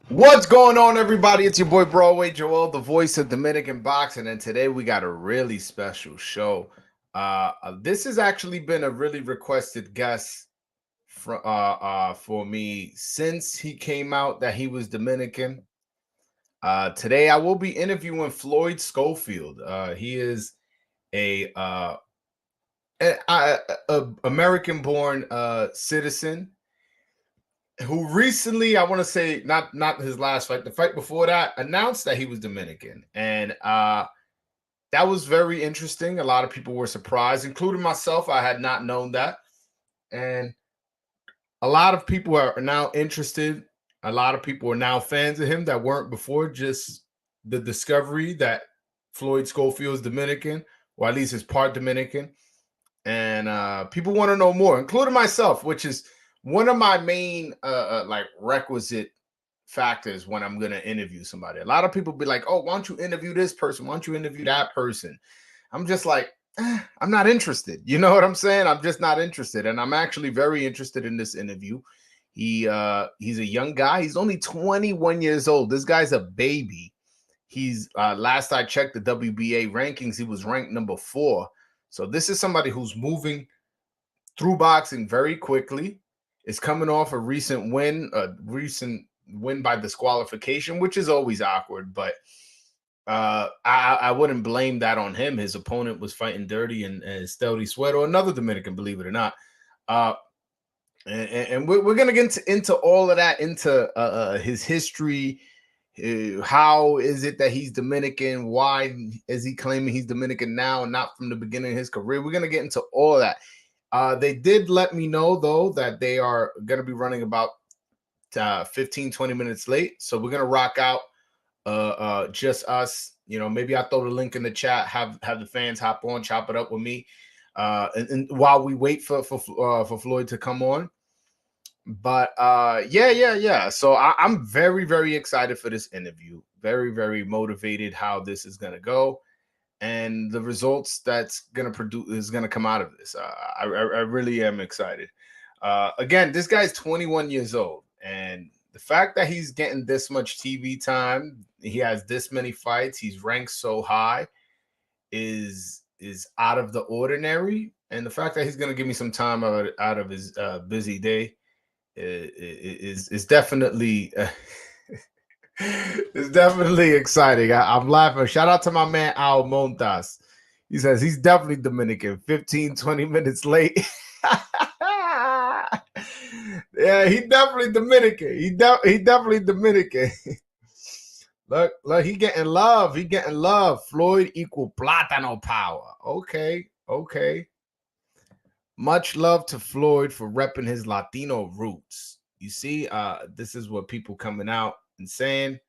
What's going on, everybody? It's your boy Broadway Joel, the voice of Dominican boxing, and today we got a really special show. This has actually been a really requested guest for me since he came out that he was Dominican. Today I will be interviewing Floyd Schofield. He is a American-born citizen who recently, I want to say, not his last fight, the fight before that, announced that he was Dominican, and that was very interesting. A lot of people were surprised, including myself. I had not known that, and a lot of people are now interested. A lot of people are now fans of him that weren't before. Just the discovery that Floyd Schofield is Dominican, or at least is part Dominican, and people want to know more, including myself, which is one of my main like requisite factors when I'm gonna interview somebody. A lot of people be like, "Oh, why don't you interview this person? Why don't you interview that person?" I'm just like, I'm not interested. You know what I'm saying? I'm just not interested, and I'm actually very interested in this interview. He's a young guy. He's only 21 years old. This guy's a baby. He's last I checked the WBA rankings, he was ranked number 4. So this is somebody who's moving through boxing very quickly. Is coming off a recent win by disqualification, which is always awkward, but I wouldn't blame that on him. His opponent was fighting dirty and Stealthy Suero, another Dominican, believe it or not. Uh, and we're gonna get into all of that, into his history. How is it that he's Dominican? Why is he claiming he's Dominican now and not from the beginning of his career? We're gonna get into all of that. They did let me know, though, that they are going to be running about 15, 20 minutes late. So we're going to rock out just us. You know, maybe I'll throw the link in the chat, have the fans hop on, chop it up with me. And while we wait for Floyd to come on. But yeah. So I'm very, very excited for this interview. Very, very motivated how this is going to go and the results that's gonna produce is gonna come out of this. I really am excited. Again, this guy's 21 years old, and the fact that he's getting this much TV time, he has this many fights, he's ranked so high, is out of the ordinary. And the fact that he's gonna give me some time out of his busy day is definitely. It's definitely exciting. I'm laughing. Shout out to my man Al Montas. He says he's definitely Dominican. 15, 20 minutes late. Yeah, he definitely Dominican. He definitely Dominican. Look, he getting love. He getting love. Floyd equal platano power. Okay. Much love to Floyd for repping his Latino roots. You see, this is what people coming out and saying.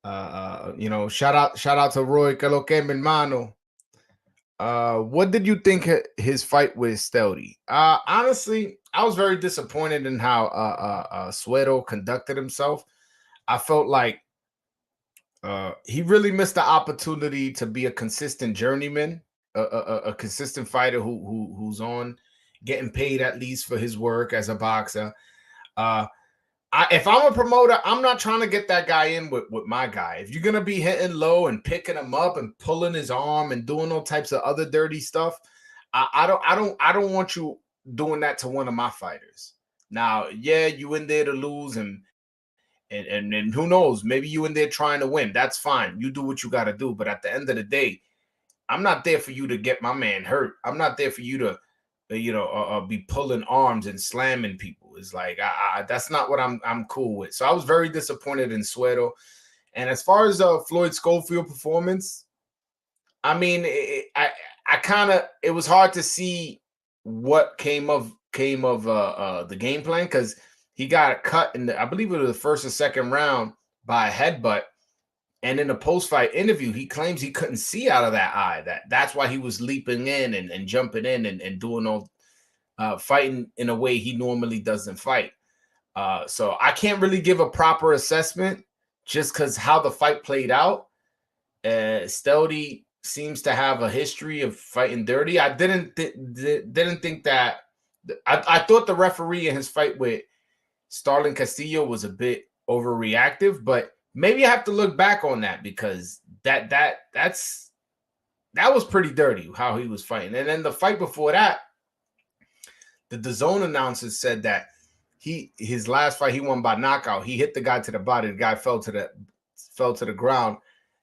You know, shout out to Roy, que lo que, mi hermano. What did you think his fight with Stealthy? Honestly, I was very disappointed in how Suero conducted himself. I felt like he really missed the opportunity to be a consistent journeyman, a consistent fighter who's on getting paid at least for his work as a boxer. Uh, if I'm a promoter, I'm not trying to get that guy in with my guy. If you're gonna be hitting low and picking him up and pulling his arm and doing all types of other dirty stuff, I don't want you doing that to one of my fighters. Now, yeah, you in there to lose, and who knows, maybe you in there trying to win. That's fine. You do what you got to do. But at the end of the day, I'm not there for you to get my man hurt. I'm not there for you to be pulling arms and slamming people. It's like that's not what I'm cool with. So I was very disappointed in Suero. And as far as Floyd Schofield performance, I mean, I kind of, it was hard to see what came of the game plan, because he got cut in I believe it was the first or second round by a headbutt. And in a post-fight interview, he claims he couldn't see out of that eye. That's why he was leaping in and jumping in and doing all fighting in a way he normally doesn't fight. So I can't really give a proper assessment just because how the fight played out. Stealthy seems to have a history of fighting dirty. I didn't think that. I thought the referee in his fight with Starling Castillo was a bit overreactive, but maybe I have to look back on that because that was pretty dirty how he was fighting. And then the fight before that, the DAZN announcers said that his last fight he won by knockout. He hit the guy to the body. The guy fell to the ground,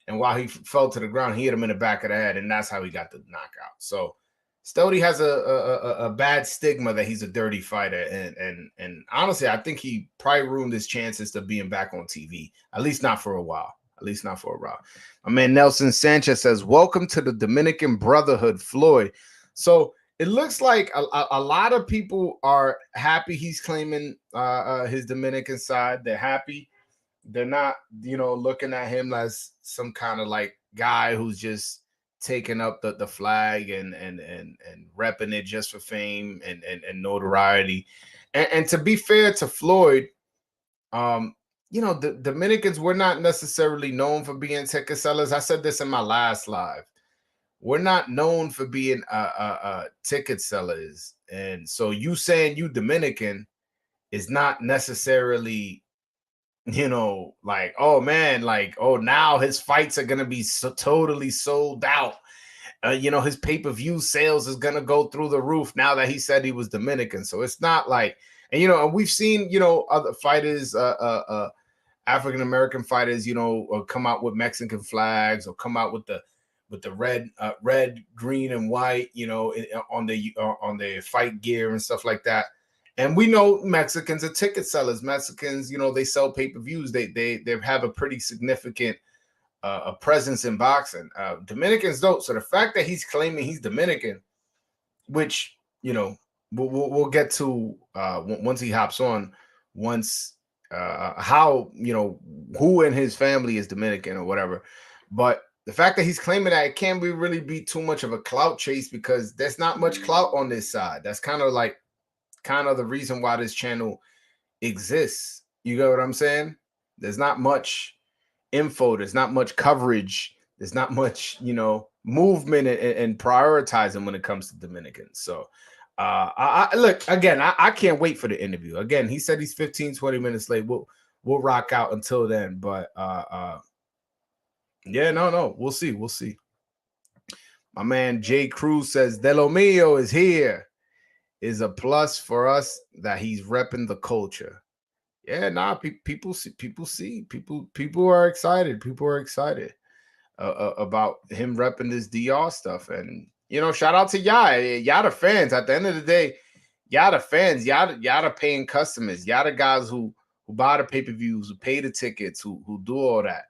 and while he fell to the ground, he hit him in the back of the head, and that's how he got the knockout. So Stody has a bad stigma that he's a dirty fighter, and honestly, I think he probably ruined his chances to being back on TV. At least not for a while. My man Nelson Sanchez says, "Welcome to the Dominican Brotherhood, Floyd." So it looks like a lot of people are happy he's claiming his Dominican side. They're happy. They're not, looking at him as some kind of like guy who's just taking up the flag and repping it just for fame and notoriety. And to be fair to Floyd, the Dominicans, we're not necessarily known for being ticket sellers. I said this in my last live. We're not known for being ticket sellers. And so you saying you Dominican is not necessarily, like, oh man, like, oh, now his fights are going to be totally sold out. His pay-per-view sales is going to go through the roof now that he said he was Dominican. So it's not like, and we've seen, other fighters, African-American fighters, come out with Mexican flags or come out with the red, green, and white, on the fight gear and stuff like that. And we know Mexicans are ticket sellers. Mexicans, they sell pay-per-views. They have a pretty significant presence in boxing. Dominicans don't. So the fact that he's claiming he's Dominican, which we'll get to once he hops on, how who in his family is Dominican or whatever, but the fact that he's claiming that, it can't really be too much of a clout chase because there's not much clout on this side. That's kind of the reason why this channel exists. You get what I'm saying? There's not much info. There's not much coverage. There's not much, movement and prioritizing when it comes to Dominicans. So I look, again, I can't wait for the interview. Again, he said he's 15-20 minutes late. We'll rock out until then, but yeah, no, we'll see. My man Jay Cruz says De Lo Mio is here. Is a plus for us that he's repping the culture. Yeah, people are excited. People are excited about him repping this DR stuff. And shout out to y'all. Y'all the fans. At the end of the day, y'all the fans. Y'all the paying customers. Y'all the guys who buy the pay-per-views, who pay the tickets, who do all that.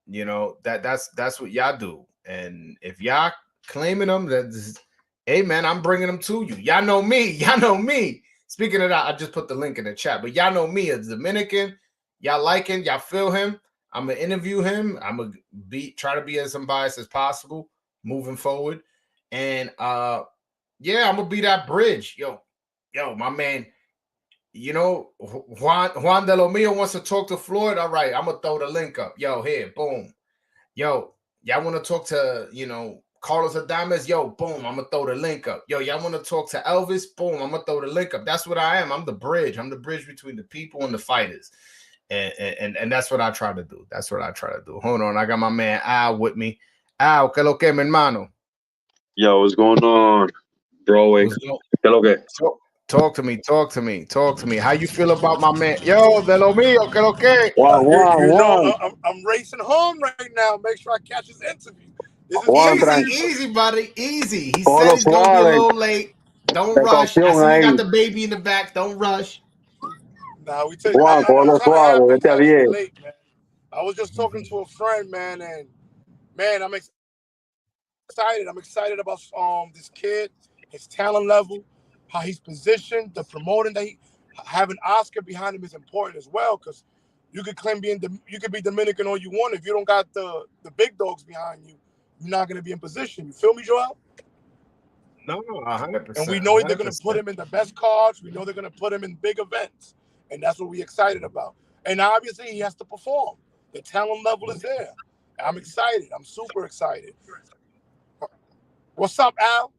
That's what y'all do. And if y'all claiming them, hey man, I'm bringing them to you. Y'all know me. Speaking of that, I just put the link in the chat, but y'all know me as Dominican. Y'all like him, y'all feel him. I'm gonna interview him. I'm gonna try to be as unbiased as possible moving forward. And I'm gonna be that bridge. Yo, my man. Juan De Lo Mio wants to talk to Floyd. All right, I'm gonna throw the link up. Yo, here, boom. Yo, y'all want to talk to Carlos Adames? Yo, boom, I'm gonna throw the link up. Yo, y'all want to talk to Elvis? Boom, I'm gonna throw the link up. That's what I am. I'm the bridge. I'm the bridge between the people and the fighters. And that's what I try to do. Hold on, I got my man Al with me. Al, ¿qué lo que, mi hermano? Yo, what's going on, bro? ¿Qué lo que? Talk to me. How you feel about my man? Yo, De Lo Mio, ¿qué lo que? Wow. I'm racing home right now. Make sure I catch his interview. Easy, buddy. Easy. He said he's going to be a little late. Don't rush. I see you got the baby in the back. Don't rush. Nah, we take late, man. I was just talking to a friend, man, and man, I'm excited. I'm excited about this kid, his talent level, how he's positioned, the promoting that having Oscar behind him is important as well, because you could claim you could be Dominican all you want. If you don't got the big dogs behind you, you're not going to be in position. You feel me, Joel? No, 100%. And we know they're going to put him in the best cards. We know they're going to put him in big events. And that's what we're excited about. And obviously, he has to perform. The talent level is there. I'm excited. I'm super excited. What's up, Al?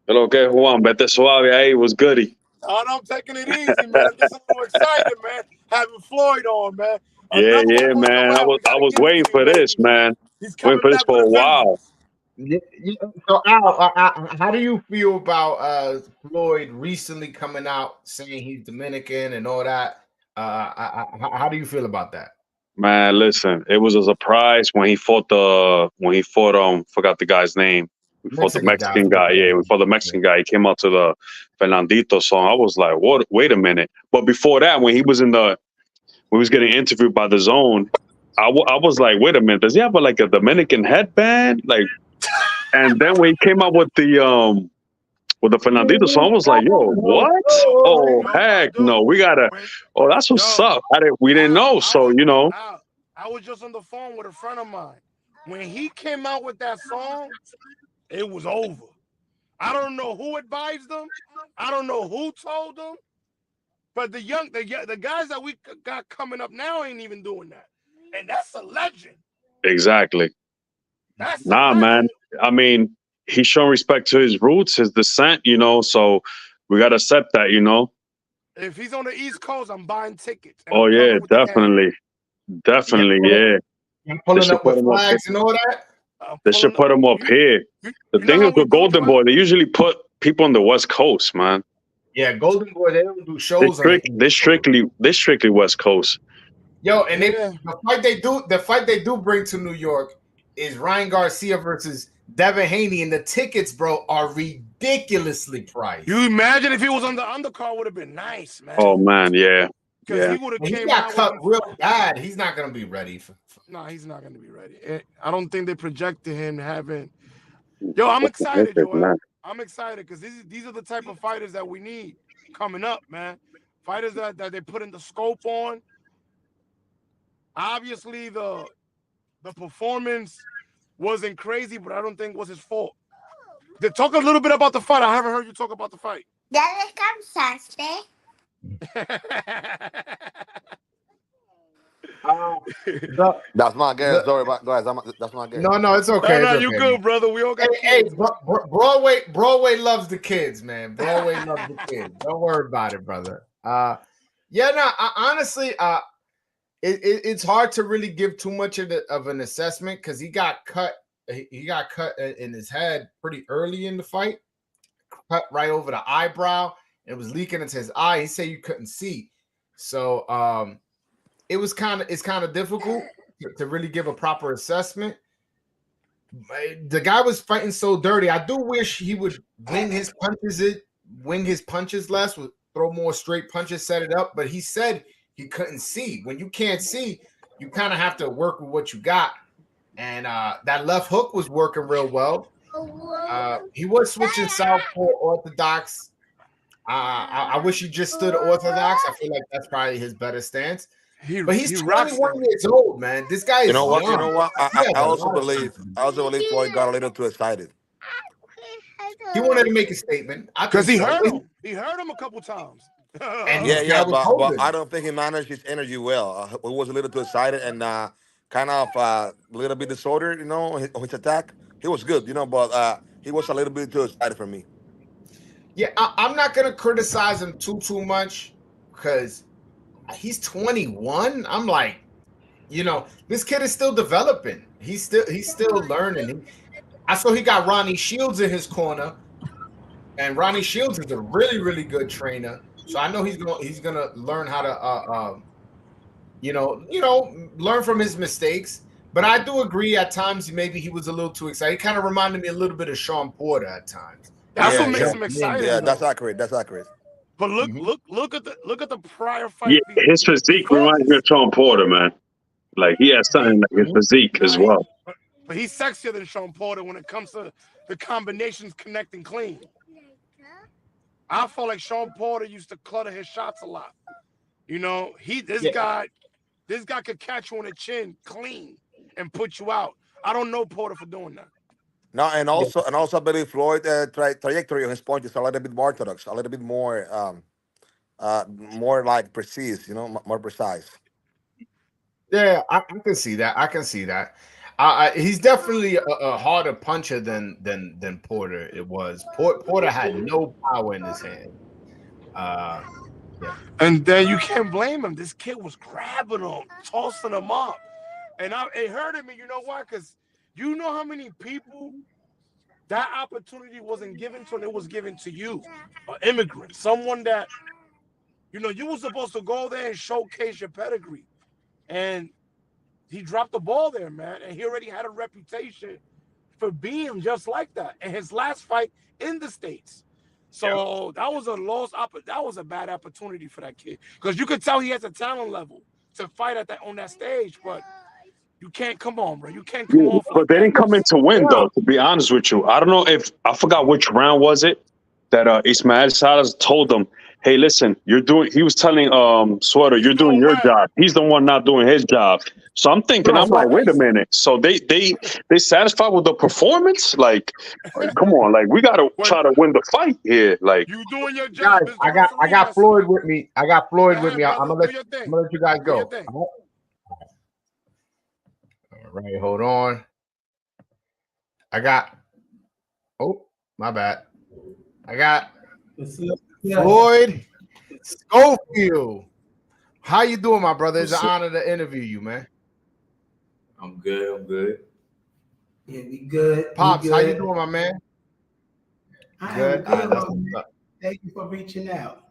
Hello, okay, Juan. Vete suave ahí. What's goody? Oh, no, I'm taking it easy, man. I'm just a little excited, man. Having Floyd on, man. Yeah, Another yeah, one on the man. way. I We was gotta give it waiting to you, for this, baby. man. He's Waiting coming for this back for with a a while. vengeance. So Al, how do you feel about Floyd recently coming out saying he's Dominican and all that? How do you feel about that? Man, listen, it was a surprise when he fought forgot the guy's name. We fought the Mexican guy. Mexican guy. Yeah, we fought the Mexican guy. He came out to the Fernandito song. I was like, what? Wait a minute. But before that, when he was when he was getting interviewed by the Zone, I was like, wait a minute, does he have like a Dominican headband? Like, and then when he came out with the Fernandito song, I was like, yo, what? Oh Yo, my heck dude. no, we gotta. Wait, Oh, that's what's yo, up. We didn't know, so I was just on the phone with a friend of mine. When he came out with that song, it was over. I don't know who advised them. I don't know who told them. But the guys that we got coming up now ain't even doing that. And that's a legend. exactly. That's a Nah, legend. man. I mean, he's showing respect to his roots, his descent, so we gotta accept that, If he's on the East Coast, I'm buying tickets. And Oh I'm yeah, coming with the gang. definitely, yeah. I'm They pulling should up put with him up. flags and all that. They should put him up here. The You know thing how is we with do, Golden Joel? Boy, they usually put people on the West Coast, man. Yeah, Golden Boy, they don't do They shows on the they strictly West Coast. Yo, and the fight they do bring to New York is Ryan Garcia versus Devin Haney, and the tickets, bro, are ridiculously priced. You imagine if he was on the undercard, would have been nice, man. Oh man, yeah. Because Yeah. he would have He came got out cut with real bad. He's not gonna be ready for. No, he's not gonna be ready. I don't think they projected him having. Yo, I'm excited, Joel. I'm excited because these are the type of fighters that we need coming up, man. Fighters that they put in the scope on. Obviously, the performance wasn't crazy, but I don't think it was his fault. Talk a little bit about the fight. I haven't heard you talk about the fight. ¿Ya descansaste? That's my guess. Sorry, guys. That's my guess. No, it's okay. No, It's you okay. good, brother. We all got kids. Broadway loves the kids, man. Broadway loves the kids. Don't worry about it, brother. Honestly, it's hard to really give too much of an assessment because he got cut. He got cut in his head pretty early in the fight, cut right over the eyebrow, and it was leaking into his eye. He said you couldn't see, so it's kind of difficult to really give a proper assessment. The guy was fighting so dirty. I do wish he would wing his punches less, would throw more straight punches, set it up. But he said he couldn't see. When you can't see, you kind of have to work with what you got. And that left hook was working real well. He was switching southpaw orthodox. I wish he just stood orthodox. I feel like that's probably his better stance. But he's 21 years old, man. This guy is You know what? young. You know what? I also believe Floyd got a little too excited. He wanted to make a statement Because he heard him. He heard him a couple times. And Yeah, but I don't think he managed his energy well. He was a little too excited and kind of a little bit disordered, on his attack. He was good, but he was a little bit too excited for me. Yeah, I'm not gonna criticize him too much because he's 21. I'm like, this kid is still developing. He's still learning. I saw he got Ronnie Shields in his corner, and Ronnie Shields is a really, really good trainer. So I know he's gonna learn how to learn from his mistakes. But I do agree at times maybe he was a little too excited. He kind of reminded me a little bit of Sean Porter at times. That's what makes him excited. Yeah, that's accurate. But look at the prior fight. Yeah, his physique reminds me of Sean Porter, man. Like he has something like his physique as well. But he's sexier than Sean Porter when it comes to the combinations connecting clean. I felt like Sean Porter used to clutter his shots a lot. This guy could catch you on the chin clean and put you out. I don't know Porter for doing that. No, and also I believe Floyd trajectory on his point is a little bit more orthodox, a little bit more more like precise, more precise. Yeah, I can see that. He's definitely a harder puncher than Porter. It was Porter had no power in his hand. Yeah. And then you can't blame him. This kid was grabbing him, tossing him up. And it hurted me. You know why? Because you know how many people that opportunity wasn't given to, and it was given to you, an immigrant, someone that, you know, you were supposed to go there and showcase your pedigree. And he dropped the ball there, man. And he already had a reputation for being just like that. And his last fight in the States. So that was a that was a bad opportunity for that kid. Because you could tell he has a talent level to fight on that stage, but you can't come on, bro. You can't come off But like they that. didn't come in to win, though, to be honest with you. I don't know if I forgot which round was it that Ismael Salas told them, hey, listen, he was telling Sweater, you're doing your job. He's the one not doing his job. So I'm thinking, I'm like, wait a minute. So they satisfied with the performance? Like come on, like we gotta try to win the fight here. Like you doing your job. Guys, I got Floyd with me. I got Floyd with me. I'm gonna let you guys go. All right, hold on. Oh, my bad. I got Floyd Schofield. How you doing, my brother? It's an honor to interview you, man. I'm good. Yeah, we good. Pops, we good. how you doing, my man? Good. Thank you for reaching out.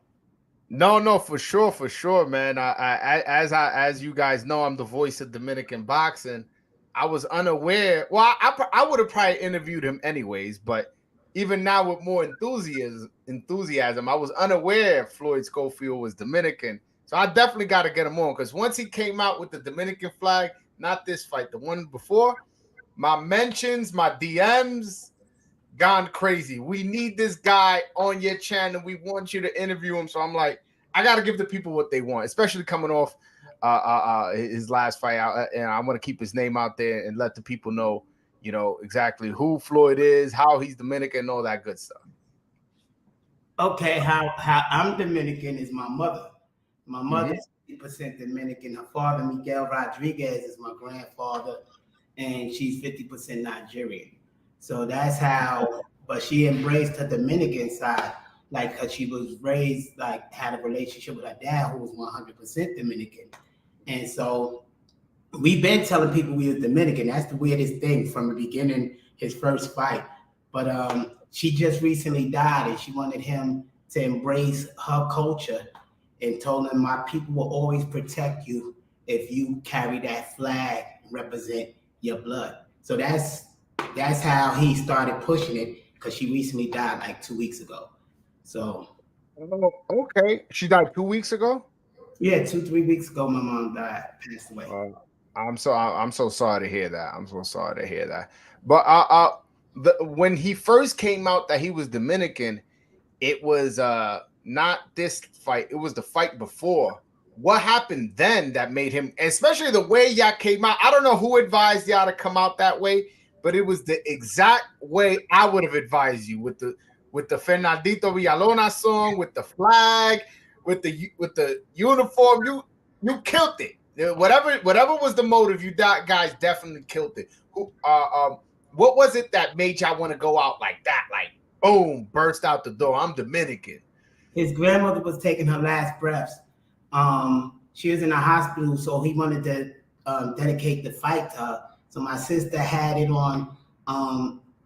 No, for sure, man. As you guys know, I'm the voice of Dominican boxing. I was unaware. Well, I would have probably interviewed him anyways, but even now with more enthusiasm, I was unaware Floyd Schofield was Dominican. So I definitely got to get him on, because once he came out with the Dominican flag, not this fight, the one before, my mentions, my DMs gone crazy. We need this guy on your channel. We want you to interview him. So I'm like, I got to give the people what they want, especially coming off his last fight out, and I want to keep his name out there and let the people know, you know, exactly who Floyd is, how he's Dominican, and all that good stuff. Okay, how I'm Dominican is my mother. My mother is 50% Dominican. Her father, Miguel Rodriguez, is my grandfather, and she's 50% Nigerian. So that's how, but she embraced her Dominican side, like, because she was raised, like, had a relationship with her dad who was 100% Dominican. And so we've been telling people we were Dominican. That's the weirdest thing from the beginning, his first fight. But she just recently died, and she wanted him to embrace her culture and told him, my people will always protect you if you carry that flag and represent your blood. So that's how he started pushing it, because she recently died like 2 weeks ago. So okay. She died 2 weeks ago? Yeah, 2-3 weeks ago, my mom died, passed away. I'm so sorry to hear that. I'm so sorry to hear that. But when he first came out that he was Dominican, it was not this fight. It was the fight before. What happened then that made him, especially the way y'all came out? I don't know who advised y'all to come out that way, but it was the exact way I would have advised you, with the Fernandito Villalona song, with the flag, with the uniform. You killed it. Whatever was the motive, you guys definitely killed it. What was it that made y'all want to go out like that? Like, boom, burst out the door. I'm Dominican. His grandmother was taking her last breaths. She was in a hospital, so he wanted to dedicate the fight to her. So my sister had it on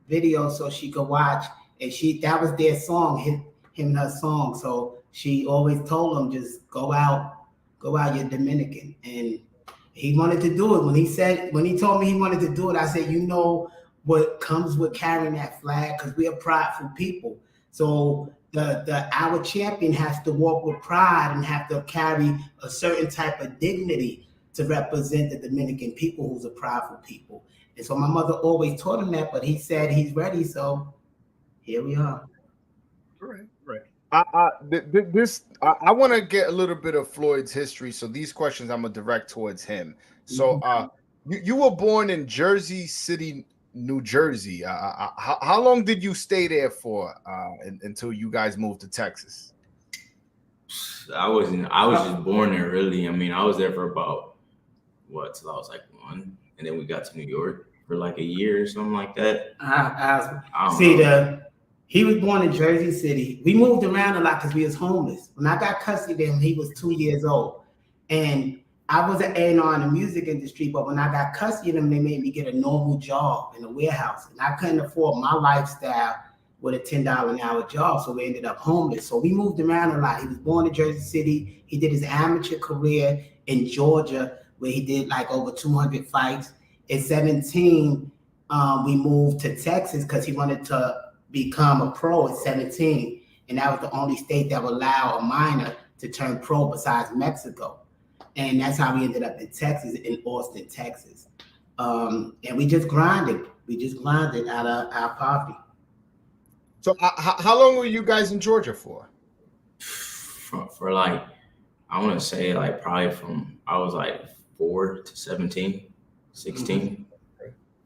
video so she could watch, and that was their song, him and her song. So she always told him, just go out, you're Dominican. And he wanted to do it. When he told me he wanted to do it, I said, you know what comes with carrying that flag, because we are prideful people. So our champion has to walk with pride and have to carry a certain type of dignity to represent the Dominican people, who's a prideful people. And so my mother always taught him that, but he said he's ready. So here we are. Right. I want to get a little bit of Floyd's history. So these questions I'm gonna direct towards him. So you were born in Jersey City, New Jersey. How long did you stay there for until you guys moved to Texas? I was just born there, really. I mean, I was there for about till I was like 1, and then we got to New York for like a year or something like that. He was born in Jersey City. We moved around a lot because we was homeless. When I got custody of him, he was 2 years old. And I was an A&R in the music industry, but when I got custody of him, they made me get a normal job in a warehouse. And I couldn't afford my lifestyle with a $10 an hour job, so we ended up homeless. So we moved around a lot. He was born in Jersey City. He did his amateur career in Georgia, where he did like over 200 fights. At 17, we moved to Texas because he wanted to become a pro at 17. And that was the only state that would allow a minor to turn pro besides Mexico. And that's how we ended up in Texas, in Austin, Texas. And we just grinded. We just grinded out of our poverty. So how long were you guys in Georgia for? For like, I want to say like probably from, I was like 4 to 17, 16. Mm-hmm.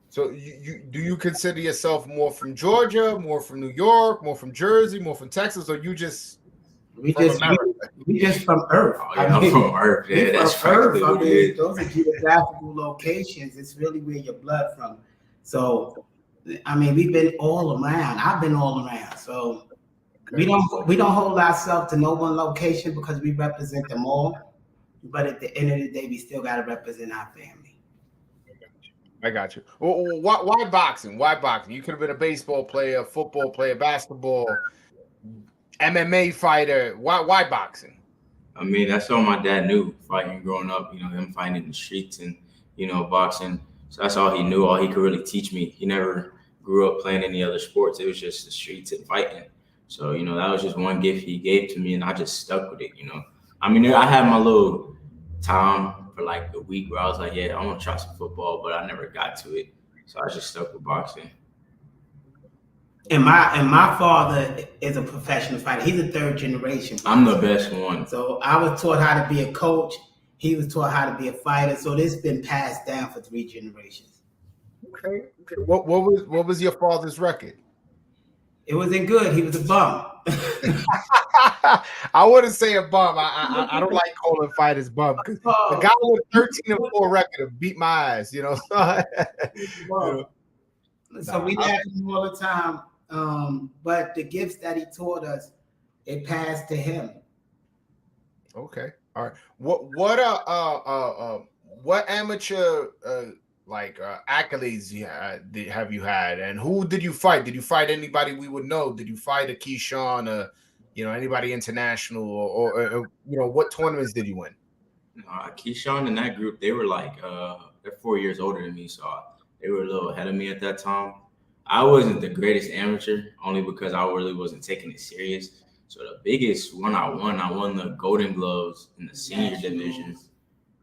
So do you consider yourself more from Georgia, more from New York, more from Jersey, more from Texas, or you just we just from Earth? Oh, yeah, I'm from Earth. Yeah, that's Earth. I mean, those are geographical locations. It's really where your blood from. So, I mean, we've been all around. I've been all around. So we don't hold ourselves to no one location because we represent them all. But at the end of the day, we still got to represent our family. I got you. Well, why boxing? Why boxing? You could have been a baseball player, football player, basketball, MMA fighter. Why boxing? I mean, that's all my dad knew fighting growing up, you know, him fighting in the streets and, you know, boxing. So that's all he knew, all he could really teach me. He never grew up playing any other sports. It was just the streets and fighting. So, you know, that was just one gift he gave to me and I just stuck with it, you know. I mean, I had my little time for like a week where I was like, yeah, I want to try some football, but I never got to it. So I just stuck with boxing. And my father is a professional fighter. He's a third generation fighter. I'm the best one. So I was taught how to be a coach. He was taught how to be a fighter. So this has been passed down for 3 generations. Okay. What was your father's record? It wasn't good. He was a bum. I wouldn't say a bum. I don't like calling fighters bum because the guy with 13-4 record beat my ass, you know. So we laugh at him all the time. But the gifts that he taught us, it passed to him. Okay. All right. What amateur accolades have you had, and who did you fight? Did you fight anybody we would know? Did you fight a Keyshawn, anybody international, or what tournaments did you win? Keyshawn and that group, they were like they're 4 years older than me, so they were a little ahead of me at that time. I wasn't the greatest amateur, only because I really wasn't taking it serious. So the biggest one I won the Golden Gloves in the senior division.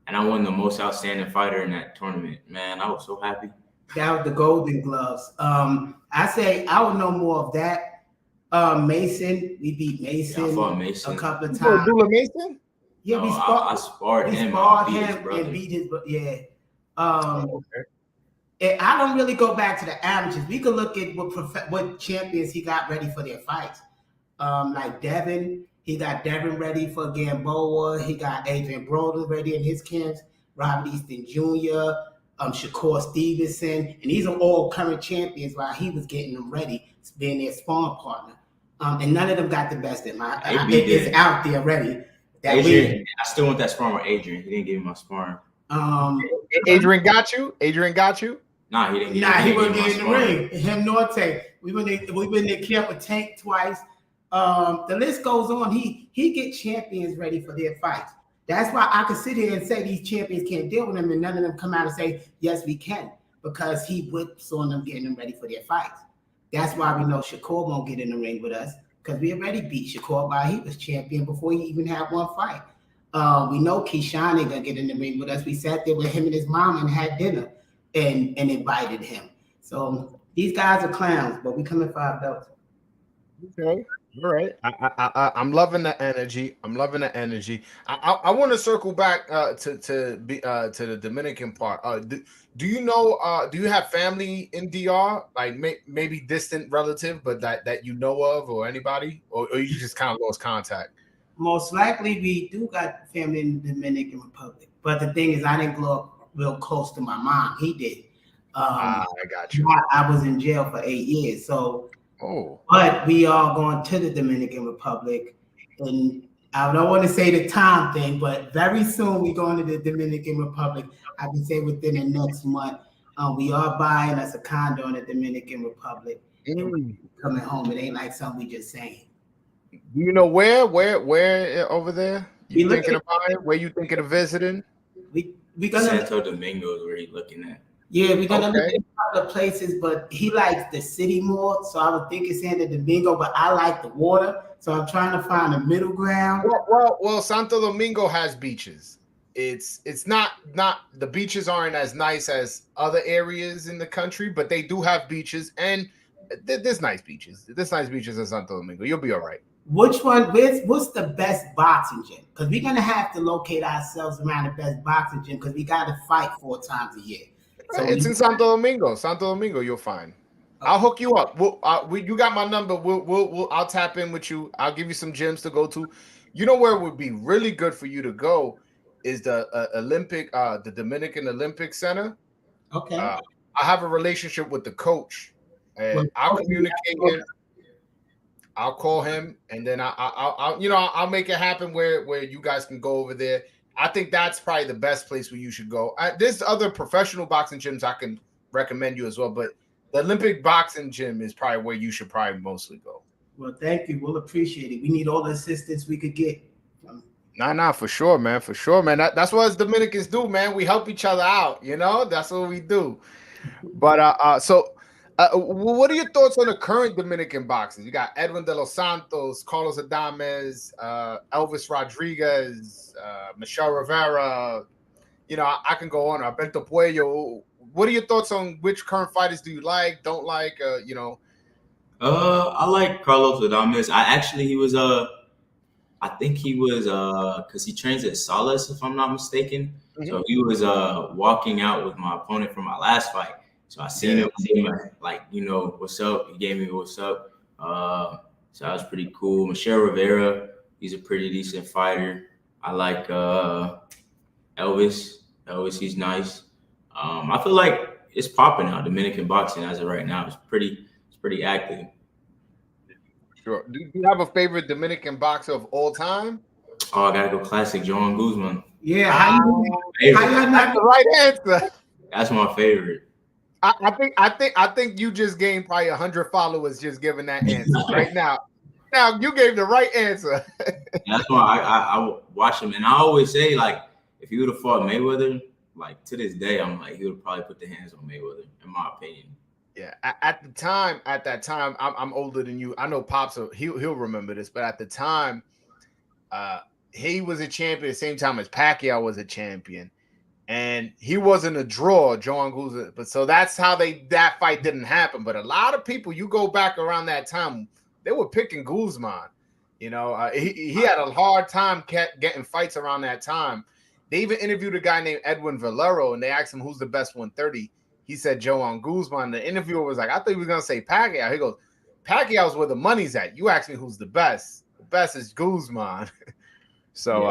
And I won the most outstanding fighter in that tournament. Man, I was so happy. That was the Golden Gloves. I say I would know more of that. Mason, we beat Mason, I fought Mason a couple of times. Dula Mason? Yeah, no, I sparred him. And beat his brother. Yeah. And I don't really go back to the amateurs. We could look at what champions he got ready for their fights. Like Devin. He got Devin ready for Gamboa. He got Adrian Broden ready in his camps. Robert Easton Jr., Shakur Stevenson. And these are all current champions while he was getting them ready, being their sparring partner. And none of them got the best in my. It's out there already. Adrian, I still want that sparring with Adrian. He didn't give me my sparring. Adrian got you? Adrian got you? Nah, he didn't. He wasn't in the ring. Him nor Tank. We went in the camp with Tank twice. The list goes on. He get champions ready for their fights. That's why I could sit here and say these champions can't deal with them, and none of them come out and say, yes, we can, because he whips on them, getting them ready for their fights. That's why we know Shakur won't get in the ring with us, because we already beat Shakur while he was champion before he even had one fight. We know Keyshawn ain't gonna get in the ring with us. We sat there with him and his mom and had dinner and invited him. So these guys are clowns, but we coming for our belts. Okay. All right. I'm loving the energy. I want to circle back to the Dominican part. Do you know? Do you have family in DR? Like maybe distant relative, but that you know of, or anybody, or you just kind of lost contact? Most likely, we do got family in the Dominican Republic. But the thing is, I didn't grow up real close to my mom. He did. I got you. I was in jail for 8 years, so. Oh. But we are going to the Dominican Republic, and I don't want to say the time thing, but very soon we're going to the Dominican Republic. I can say within the next month. We are buying us a condo in the Dominican Republic. And we're coming home. It ain't like something we just saying. Do you know where over there? You thinking about it? Where you thinking of visiting? We gonna Santo Domingo is where he's looking at. Yeah, we're gonna look at a couple of places, but he likes the city more. So I would think it's Santo Domingo, but I like the water. So I'm trying to find a middle ground. Well, Santo Domingo has beaches. It's not the beaches aren't as nice as other areas in the country, but they do have beaches, and there's nice beaches. There's nice beaches in Santo Domingo. You'll be all right. Which one? What's the best boxing gym? Because we're gonna have to locate ourselves around the best boxing gym because we got to fight 4 times a year. So it's in Santo Domingo. Santo Domingo, you'll find. Okay. I'll hook you up. You got my number. I'll tap in with you. I'll give you some gyms to go to. You know where it would be really good for you to go is the the Dominican Olympic Center. Okay. I have a relationship with the coach, and I'll communicate him. I'll call him, and then I'll make it happen where you guys can go over there. I think that's probably the best place where you should go. There's other professional boxing gyms I can recommend you as well, but the Olympic boxing gym is probably where you should probably mostly go. Well, thank you. We'll appreciate it. We need all the assistance we could get. Nah, for sure, man. For sure, man. That's what us Dominicans do, man. We help each other out, That's what we do. But what are your thoughts on the current Dominican boxers? You got Edwin de los Santos, Carlos Adames, Elvis Rodriguez, Michelle Rivera. I can go on. Alberto Puello. What are your thoughts on which current fighters do you like, don't like? I like Carlos Adames. I think he was because he trains at Salas, if I'm not mistaken. Mm-hmm. So he was walking out with my opponent from my last fight. So I seen him like, what's up? He gave me what's up. So that was pretty cool. Michelle Rivera, he's a pretty decent fighter. I like Elvis. Elvis, he's nice. I feel like it's popping out. Dominican boxing as of right now, it's pretty active. Sure. Do you have a favorite Dominican boxer of all time? Oh, I gotta go classic Joan Guzman. Yeah, how you not the right answer? That's my favorite. I think you just gained probably 100 followers just giving that answer right now. Now you gave the right answer. That's why I watch him, and I always say, like, if he would have fought Mayweather, like to this day, I'm like, he would probably put the hands on Mayweather, in my opinion. Yeah, at that time, I'm older than you. I know Pops, he'll remember this, but at the time, he was a champion at the same time as Pacquiao was a champion, and he wasn't a draw, Joan Guzman. But so that's how that fight didn't happen. But a lot of people, you go back around that time, they were picking Guzman. He had a hard time getting fights around that time. They even interviewed a guy named Edwin Valero, and they asked him who's the best 130. He said Joan Guzman. The interviewer was like, I thought he was going to say Pacquiao. He goes, Pacquiao's where the money's at. You asked me who's the best. The best is Guzman. So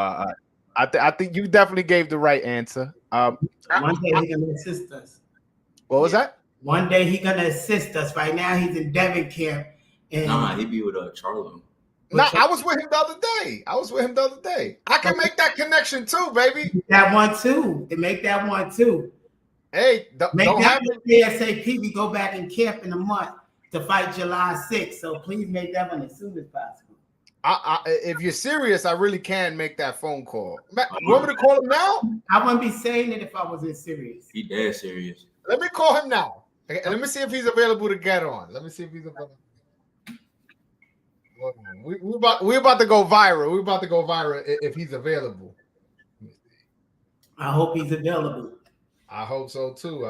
I think you definitely gave the right answer. One day he's going to assist us. What was that? One day he's going to assist us. Right now he's in Devon camp. And he'd be with Charlo. No, I was with him the other day. I can make that connection too, baby. That one too. To make that one too. Hey, don't have it ASAP. We go back in camp in a month to fight July 6th. So please make that one as soon as possible. If you're serious, I really can make that phone call. You want me to call him now? I wouldn't be saying it if I wasn't serious. He dead serious. Let me call him now. Okay, let me see if he's available to get on. Let me see if he's available. We're about to go viral. We're about to go viral if he's available. I hope he's available. I hope so too.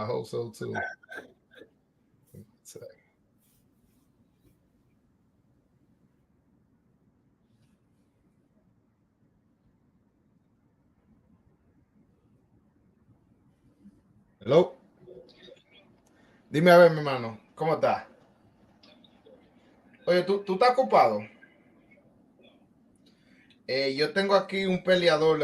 Hello. Dime a ver, mi hermano, ¿cómo estás? Oye, ¿tú estás ocupado? Yo tengo aquí un peleador,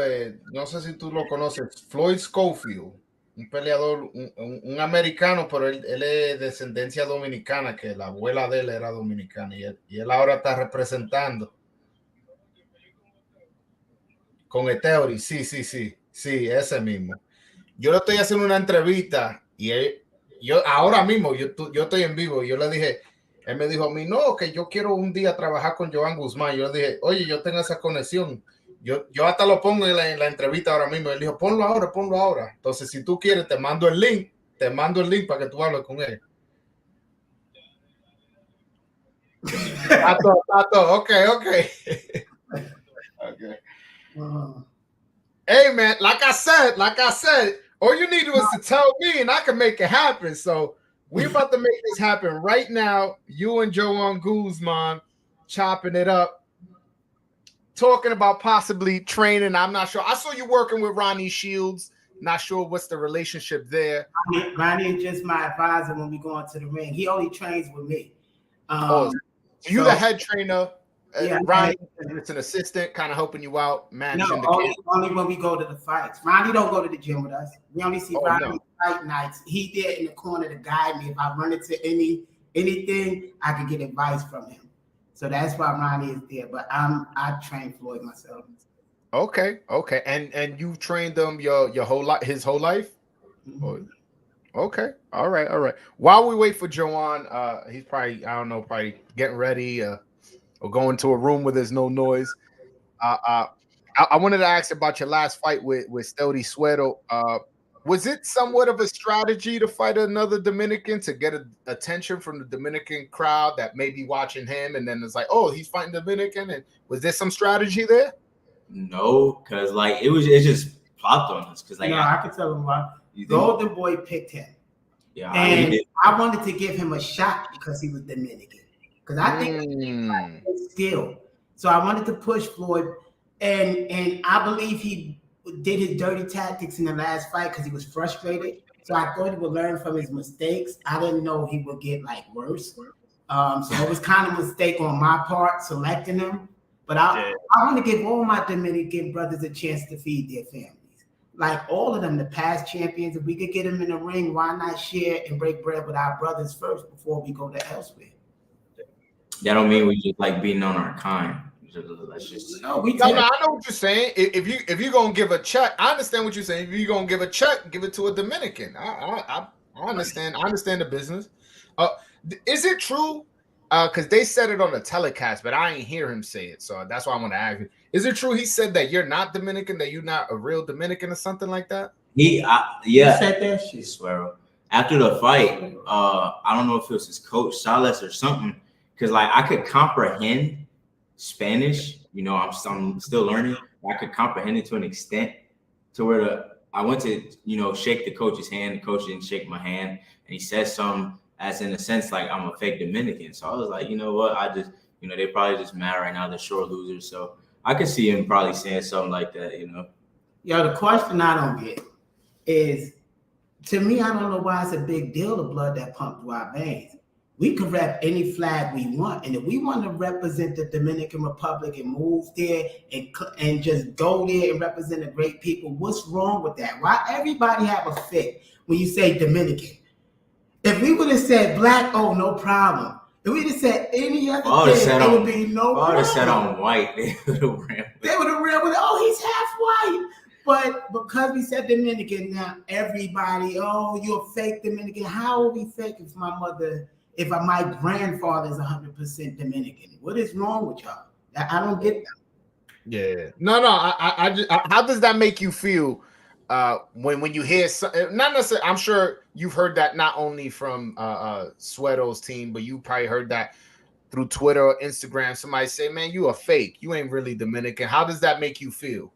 no sé si tú lo conoces, Floyd Schofield. un peleador, un americano, pero él es de descendencia dominicana, que la abuela de él era dominicana y él ahora está representando con Eteori. Sí, ese mismo. Yo le estoy haciendo una entrevista y yo ahora mismo, yo estoy en vivo y yo le dije, él me dijo a mí, no, que yo quiero un día trabajar con Joan Guzmán. Yo le dije, oye, yo tengo esa conexión. Yo hasta lo pongo en la entrevista ahora mismo. Él dijo, ponlo ahora. Entonces, si tú quieres, te mando el link para que tú hables con él. Okay. Hey, man, like I said, all you need was to tell me and I can make it happen. So we're about to make this happen right now. You and Joan Guzman chopping it up, talking about possibly training. I'm not sure. I saw you working with Ronnie Shields. Not sure what's the relationship there. Ronnie is just my advisor when we go into the ring. He only trains with me. So you're the head trainer. Yeah, Ronnie is an assistant, kind of helping you out, managing only when we go to the fights. Ronnie don't go to the gym with us. We only see Ronnie fight nights. He there in the corner to guide me. If I run into anything, I can get advice from him. So that's why Ronnie is there. But I train Floyd myself. Okay. And you trained him your whole life, his whole life? Mm-hmm. Okay. All right. While we wait for Joan, he's probably, I don't know, probably getting ready or going to a room where there's no noise. I wanted to ask about your last fight with Stody Suero. Was it somewhat of a strategy to fight another Dominican to get attention from the Dominican crowd that may be watching him, and then it's like, oh, he's fighting Dominican? And was there some strategy there? No, because like it just popped on us. Because like I can tell him why. Golden Boy picked him. Yeah, and I wanted to give him a shot because he was Dominican. Because I think his skill. So I wanted to push Floyd, and I believe he did his dirty tactics in the last fight because he was frustrated. So I thought he would learn from his mistakes. I didn't know he would get like worse. So it was kind of a mistake on my part selecting him. But I want to give all my Dominican brothers a chance to feed their families. Like all of them, the past champions, if we could get them in the ring, why not share and break bread with our brothers first before we go to elsewhere? That don't mean we just like being on our kind. Let's just I know what you're saying. If you're gonna give a check, I understand what you're saying. If you're gonna give a check, give it to a Dominican. I understand. I understand the business. Is it true? Because they said it on the telecast, but I ain't hear him say it. So that's why I want to ask you. Is it true he said that you're not Dominican, that you're not a real Dominican or something like that? He said that shit, Suero. After the fight, I don't know if it was his coach, Salas, or something, because like I could comprehend Spanish. You know, I'm still learning. I could comprehend it to an extent to where I went to, shake the coach's hand. The coach didn't shake my hand, and he said something as in a sense like I'm a fake Dominican. So I was like, you know what? I just, they probably just mad right now. They're sure losers. So I could see him probably saying something like that, Yo, the question I don't get is, to me, I don't know why it's a big deal, the blood that pumped through our veins. We can rep any flag we want. And if we want to represent the Dominican Republic and move there and just go there and represent the great people, what's wrong with that? Why everybody have a fit when you say Dominican? If we would have said black, oh, no problem. If we would have said any other thing, it would be no problem. I would have said on white. They would have ran with it. Oh, he's half white. But because we said Dominican, now everybody, oh, you're a fake Dominican. How are we fake if my grandfather is 100% Dominican? What is wrong with y'all? I don't get that. Yeah. No. I just, how does that make you feel when you hear not necessarily? I'm sure you've heard that not only from Suero's team, but you probably heard that through Twitter or Instagram. Somebody say, "Man, you a fake. You ain't really Dominican." How does that make you feel?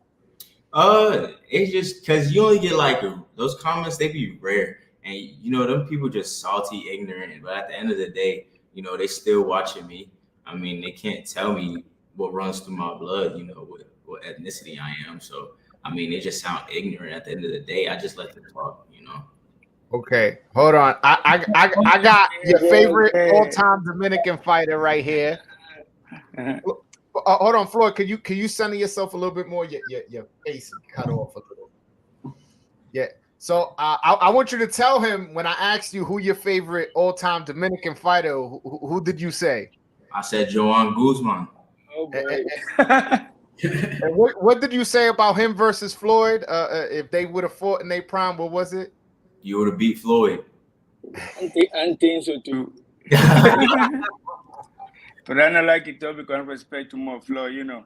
It's just because you only get like those comments. They be rare, and them people just salty, ignorant. But at the end of the day, they still watching me. I mean, they can't tell me what runs through my blood. What ethnicity I am. So I mean, they just sound ignorant. At the end of the day, I just let them talk. Okay, hold on. I got your favorite all-time Dominican fighter right here. Hold on, Floyd. Can you center yourself a little bit more? Your face is cut off a little. Yeah. So I want you to tell him when I asked you who your favorite all-time Dominican fighter, who did you say? I said Joan Guzman. Oh And, boy. and what did you say about him versus Floyd? If they would have fought in their prime, what was it? You would have beat Floyd. I think so too. But I don't like it though because I respect to more Floyd, you know.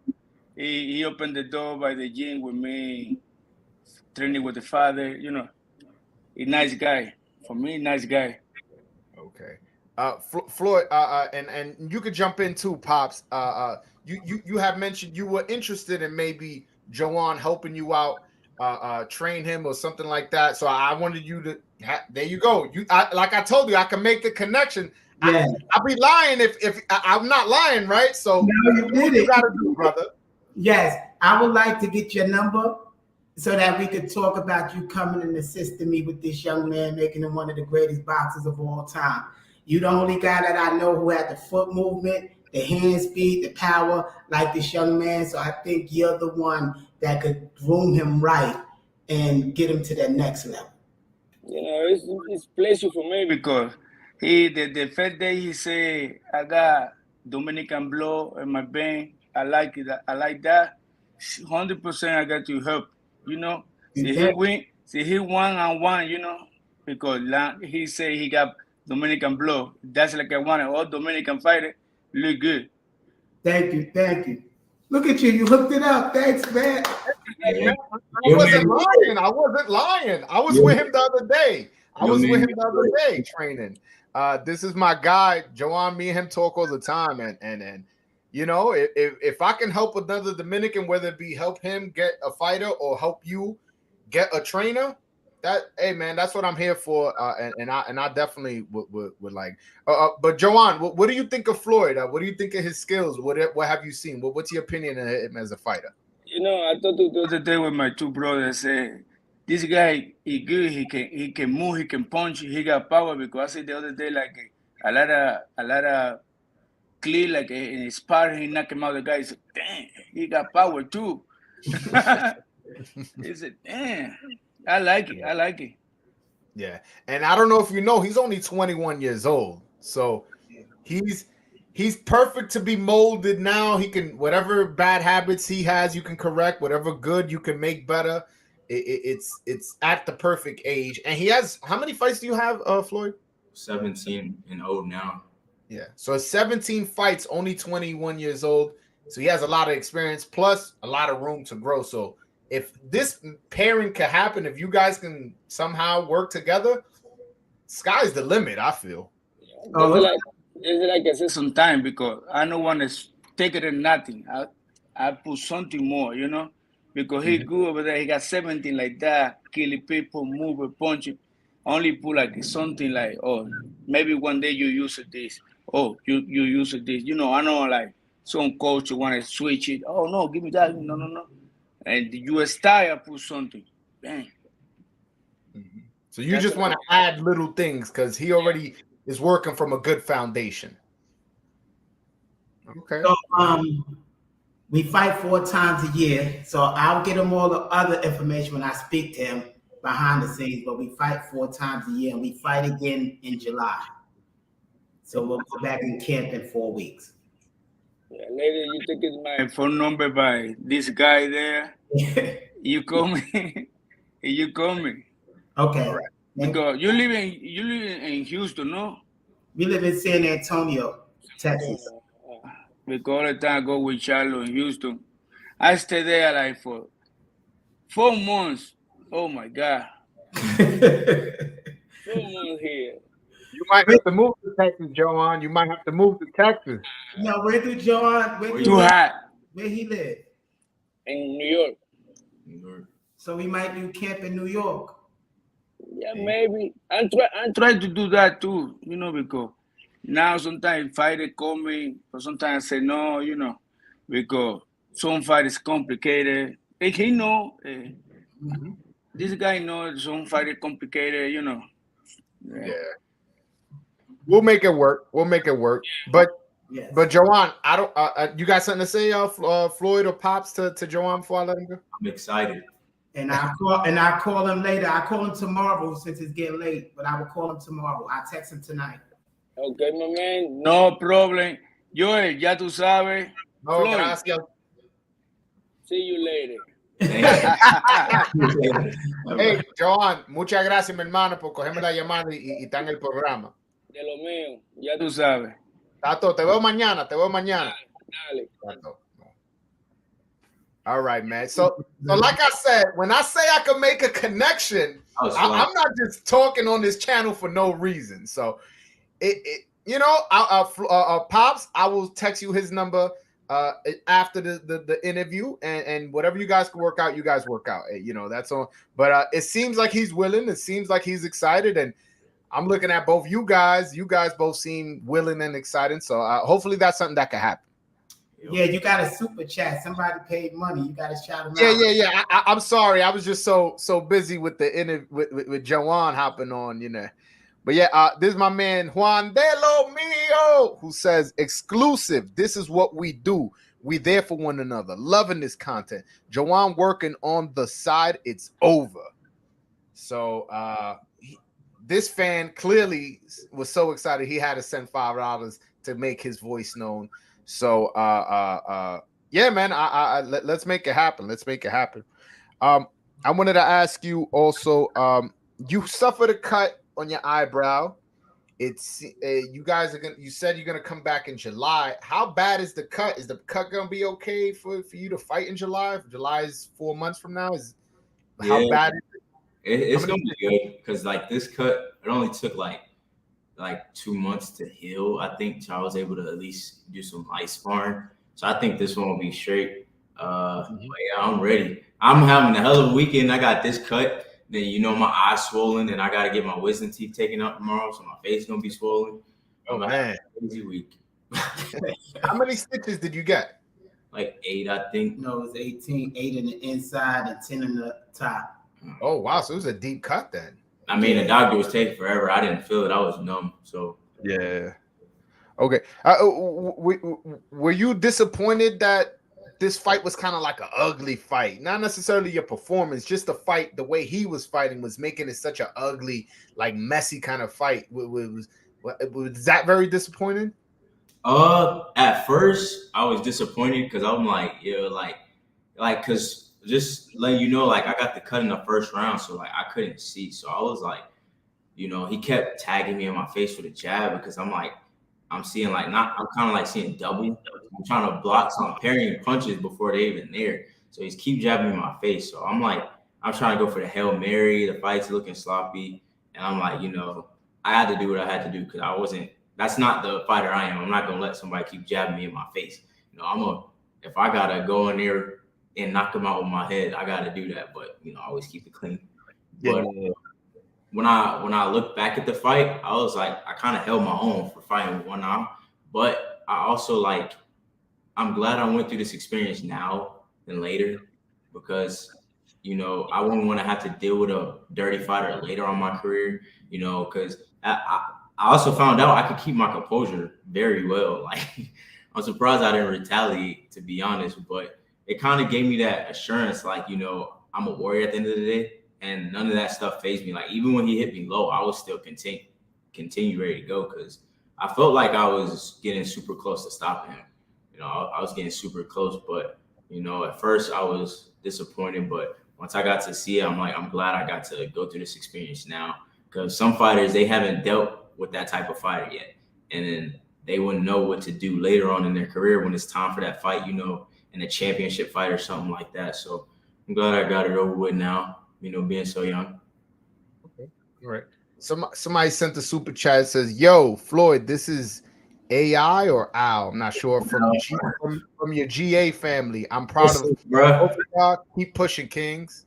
He opened the door by the gym with me, training with the father, you know. A nice guy. For me, nice guy. Okay. Floyd, and you could jump in too, Pops. You have mentioned you were interested in maybe Joanne helping you out, train him or something like that. So I wanted you to. There you go. Like I told you, I can make the connection. Yeah. I'll be lying if I'm not lying, right? So No, what you got to do, brother? Yes, I would like to get your number so that we could talk about you coming and assisting me with this young man, making him one of the greatest boxers of all time. You the only guy that I know who had the foot movement, the hand speed, the power like this young man. So I think you're the one that could groom him right and get him to that next level. You know, it's a pleasure for me because the first day he said, I got Dominican blood in my vein. I like it. I like that. 100% I got to help. You know, see he one-on-one, you know, because he said he got Dominican blood. That's like I wanted. All Dominican fighter look good. Thank you. Look at you hooked it up. Thanks, man. I wasn't lying. I was with him the other day. Training. This is my guy, Joanne. Me and him talk all the time, and you know, if I can help another Dominican, whether it be help him get a fighter or help you get a trainer, hey man, that's what I'm here for. And I definitely would like. But Joanne, what do you think of Floyd? What do you think of his skills? What have you seen? What's your opinion of him as a fighter? You know, I talked the other day with my two brothers. This guy, he good. He can move. He can punch. He got power. Because I said the other day, like a lot of clear, like in sparring, he knocked him out. The guy said, "Damn, he got power too." He said, "Damn, I like it." Yeah, and I don't know if you know, he's only 21 years old, so he's perfect to be molded now. He can, whatever bad habits he has, you can correct. Whatever good you can make better. It's at the perfect age. And he has, how many fights do you have, Floyd? 17 and old now. Yeah, so 17 fights, only 21 years old. So he has a lot of experience, plus a lot of room to grow. So if this pairing can happen, if you guys can somehow work together, sky's the limit, I feel. It's like I said sometimes, because I don't want to take it in nothing. I put something more, you know, because he good over there. He got 17 like that, killing people, moving, punching. Only put like something like, oh, maybe one day you use this. Oh, you use this. You know, I know like some coach want to switch it. Oh, no, give me that. No. And the US style put something. Bang. So you just want to add little things because he already is working from a good foundation. Okay. So we fight 4 times a year. So I'll get him all the other information when I speak to him behind the scenes. But we fight 4 times a year, and we fight again in July. So we'll go back in camp in 4 weeks. Yeah, later you take my phone number by this guy there. You call me. You call me. Okay. Right. Because you live in Houston, no? We live in San Antonio, Texas. Because all the time I go with Charlotte in Houston. I stay there like for 4 months. Oh my God. 4 months here. You might have to move to Texas, Joanne. You might have to move to Texas. No, where do Joanne? Too hot. Where he live? In New York. So we might do camp in New York. Yeah, maybe. I try to do that too, you know, because now sometimes fighter call me, but sometimes I say no, you know, because some fight is complicated. And he know, this guy knows some fight is complicated, you know. Yeah. We'll make it work. But Joanne, I don't. You got something to say, Floyd or Pops to Joanne before I let him go? I'm excited. And I call him later. I call him tomorrow since it's getting late, but I will call him tomorrow. I text him tonight. Okay, my man. No problem. Joel, ya tú sabes. No, Floyd. gracias. See you later. Hey, Joan, muchas gracias, mi hermano, por cogerme la llamada y estar en el programa. De lo mío, ya tú sabes. Tato, te veo mañana. Dale. Tato. All right, man. So like I said, when I say I can make a connection, I'm not just talking on this channel for no reason. So, Pops, I will text you his number after the interview, and whatever you guys can work out, you guys work out. That's on. But it seems like he's willing. It seems like he's excited, and I'm looking at both you guys. You guys both seem willing and excited. So hopefully that's something that can happen. Yeah, you got a super chat. Somebody paid money. You got to shout them out. Yeah. I'm sorry. I was just so busy with the interview with Joan hopping on, But yeah, this is my man Juan de lo Mio, who says exclusive. This is what we do. We there for one another. Loving this content. Joan working on the side. It's over. So this fan clearly was so excited he had to send $5 to make his voice known. So yeah, man, let's make it happen. Let's make it happen. I wanted to ask you also, you suffered a cut on your eyebrow. It's you guys are you said you're gonna come back in July. How bad is the cut? Is the cut gonna be okay for you to fight in July? July is 4 months from now. How bad is it? It's gonna be good because like this cut, it only took like 2 months to heal. I think I was able to at least do some light sparring. So I think this one will be straight. But yeah, I'm ready. I'm having a hell of a weekend. I got this cut. Then my eyes swollen, and I got to get my wisdom teeth taken out tomorrow, so my face gonna be swollen. Oh man, crazy week. How many stitches did you get? Like 8, I think. No, it was 18. 8 in the inside and 10 in the top. Oh wow, so it was a deep cut then. I mean, the doctor was taking forever. I didn't feel it. I was numb. So yeah. Okay. Were you disappointed that this fight was kind of like an ugly fight? Not necessarily your performance, just the fight. The way he was fighting was making it such an ugly, like messy kind of fight. Was that very disappointing? At first I was disappointed because I'm like, because just letting you know, like I got the cut in the first round, so like I couldn't see. So I was like, he kept tagging me in my face with a jab because I'm like, I'm seeing I'm kind of like seeing double. I'm trying to block some parrying punches before they even there. So he's keep jabbing me in my face. So I'm like, I'm trying to go for the Hail Mary. The fight's looking sloppy. And I'm like, I had to do what I had to do because that's not the fighter I am. I'm not going to let somebody keep jabbing me in my face. If I got to go in there and knock him out with my head, I got to do that. But, I always keep it clean. But when I look back at the fight, I was like, I kind of held my own for fighting with one arm. But I also I'm glad I went through this experience now than later because, I wouldn't want to have to deal with a dirty fighter later on my career, because I also found out I could keep my composure very well. Like, I'm surprised I didn't retaliate, to be honest, but it kind of gave me that assurance, I'm a warrior at the end of the day, and none of that stuff fazed me. Like, even when he hit me low, I was still continue ready to go because I felt like I was getting super close to stopping him. I was getting super close, but, at first I was disappointed, but once I got to see it, I'm glad I got to go through this experience now because some fighters, they haven't dealt with that type of fighter yet. And then they wouldn't know what to do later on in their career when it's time for that fight, in a championship fight or something like that. So I'm glad I got it over with now, being so young. Okay. All right. Somebody sent a super chat that says, yo, Floyd, this is AI or Al? I'm not sure. From your GA family. I'm proud of bro. Keep pushing, Kings.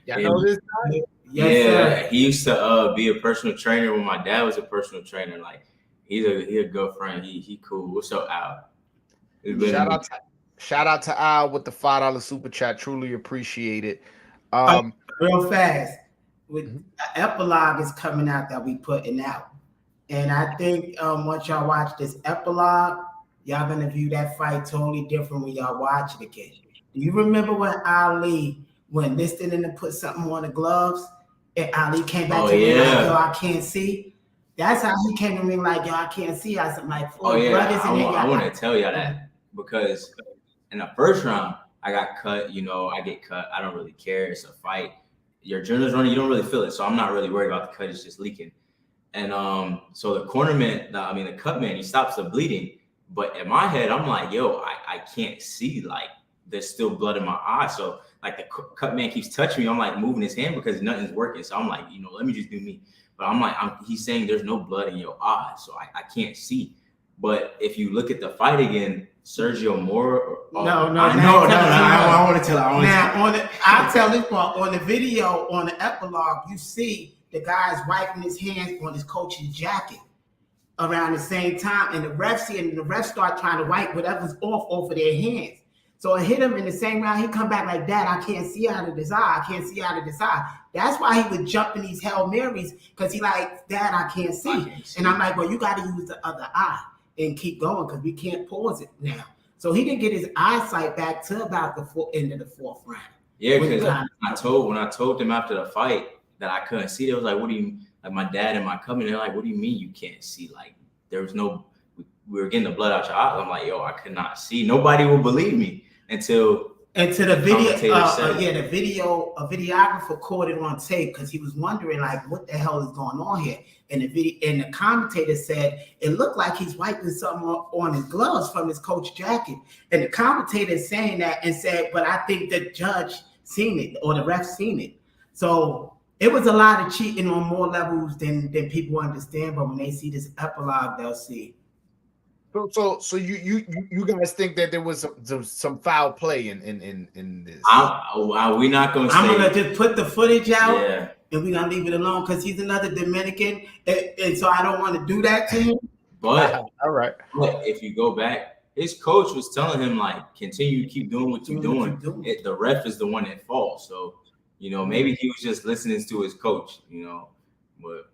Y'all know this guy? Yes, he used to be a personal trainer when my dad was a personal trainer. Like, he's a good friend. He cool. What's up, Al? Shout out to Al with the $5 super chat. Truly appreciate it. Real fast. With epilogue is coming out that we putting out. And I think once y'all watch this epilogue, y'all gonna view that fight totally different when y'all watch it again. Do you remember when Ali when listening to put something on the gloves, and Ali came back Oh, to me like, yeah. yo, I can't see. That's how he came to me like, yo, I can't see. I said, like, Oh, Floyd yeah. brothers and I want to tell y'all that because in the first round, I got cut. You know, I get cut. I don't really care. It's a fight. Your adrenaline's running. You don't really feel it. So I'm not really worried about the cut. It's just leaking. And so the cornerman, the cut man, he stops the bleeding. But in my head, I'm like, yo, I can't see. Like, there's still blood in my eye. So, like, the cut man keeps touching me. I'm, like, moving his hand because nothing's working. So I'm like, you know, let me just do me. But I'm like, he's saying there's no blood in your eye. So I can't see. But if you look at the fight again, Sergio Mora. No, I want to tell. I'll tell this part. On the video, on the epilogue, you see the guy's wiping his hands on his coach's jacket around the same time, and the refs start trying to wipe whatever's off of their hands. So it hit him in the same round. He come back like, Dad, I can't see out of this eye. I can't see out of this eye. That's why he would jump in these Hail Marys, because he like, Dad, I can't see. And I'm like, well, you got to use the other eye and keep going because we can't pause it now. So he didn't get his eyesight back to about the end of the fourth round. Yeah, because when I told them after the fight that I couldn't see, they was like, what do you, like my dad and my cousin, they're like, what do you mean you can't see? Like, there was no, we were getting the blood out your eyes. I'm like, yo, I could not see. Nobody will believe me until the video. The videographer caught it on tape because he was wondering like, what the hell is going on here? And the commentator said it looked like he's wiping something on his gloves from his coach jacket. And the commentator is saying that and said, but I think the judge seen it or the ref seen it. So it was a lot of cheating on more levels than people understand. But when they see this epilogue, they'll see. So you guys think that there was some foul play in this? We're not gonna. I'm gonna just put the footage out, and we're gonna leave it alone because he's another Dominican, and so I don't want to do that to him. But all right. But if you go back, his coach was telling him like, continue, keep doing what you're doing. The ref is the one that falls. So you know, maybe he was just listening to his coach. You know. But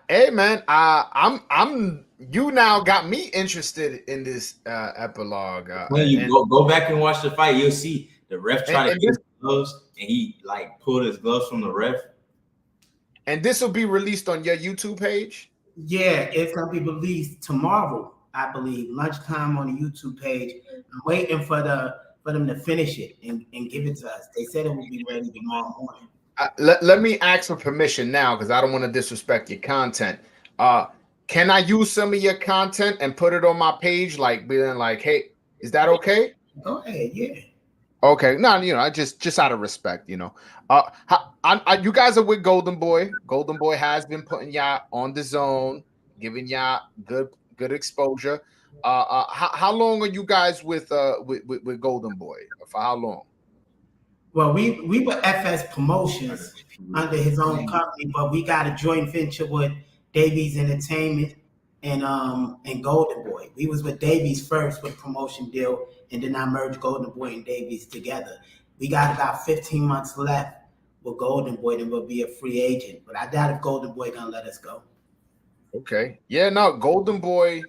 hey man, I'm you now got me interested in this epilogue. When you go back and watch the fight, you'll see the ref try to get his gloves, and he like pulled his gloves from the ref. And this will be released on your YouTube page. Yeah, it's gonna be released tomorrow, I believe, lunchtime on the YouTube page. I'm waiting for them to finish it and give it to us. They said it will be ready tomorrow morning. Let me ask for permission now because I don't want to disrespect your content. Can I use some of your content and put it on my page? Like being like, hey, is that okay? Go ahead, yeah. Okay, no, you know, I just out of respect, you know. You guys are with Golden Boy. Golden Boy has been putting y'all on the zone, giving y'all good exposure. How long are you guys with Golden Boy? For how long? Well, we were FS Promotions under his own company, but we got a joint venture with Davies Entertainment and Golden Boy. We was with Davies first with promotion deal, and then I merged Golden Boy and Davies together. We got about 15 months left with Golden Boy, then we'll be a free agent. But I doubt if Golden Boy gonna let us go. Okay. Yeah, no, Golden Boy.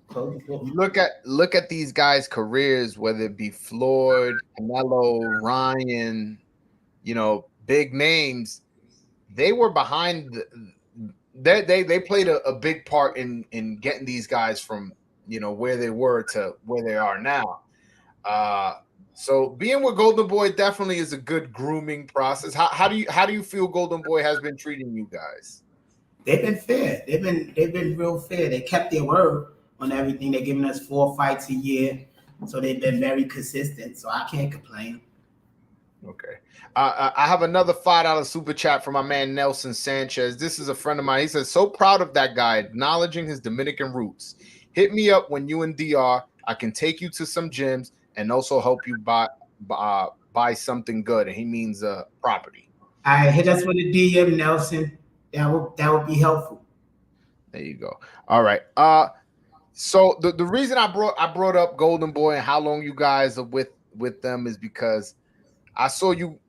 Look at these guys' careers, whether it be Floyd, Canelo, Ryan, you know, big names. They were behind. They played a big part in getting these guys from, you know, where they were to where they are now. So being with Golden Boy definitely is a good grooming process. How do you feel Golden Boy has been treating you guys? They've been fair. They've been real fair. They kept their word on everything. They're giving us 4 fights a year, so they've been very consistent. So I can't complain. Okay. I have another $5 super chat from my man Nelson Sanchez. This is a friend of mine. He says, so proud of that guy, acknowledging his Dominican roots. Hit me up when you in DR. I can take you to some gyms and also help you buy something good. And he means property. All right, hit us with a DM, Nelson. That would be helpful. There you go. All right. So the reason I brought up Golden Boy and how long you guys are with them is because I saw you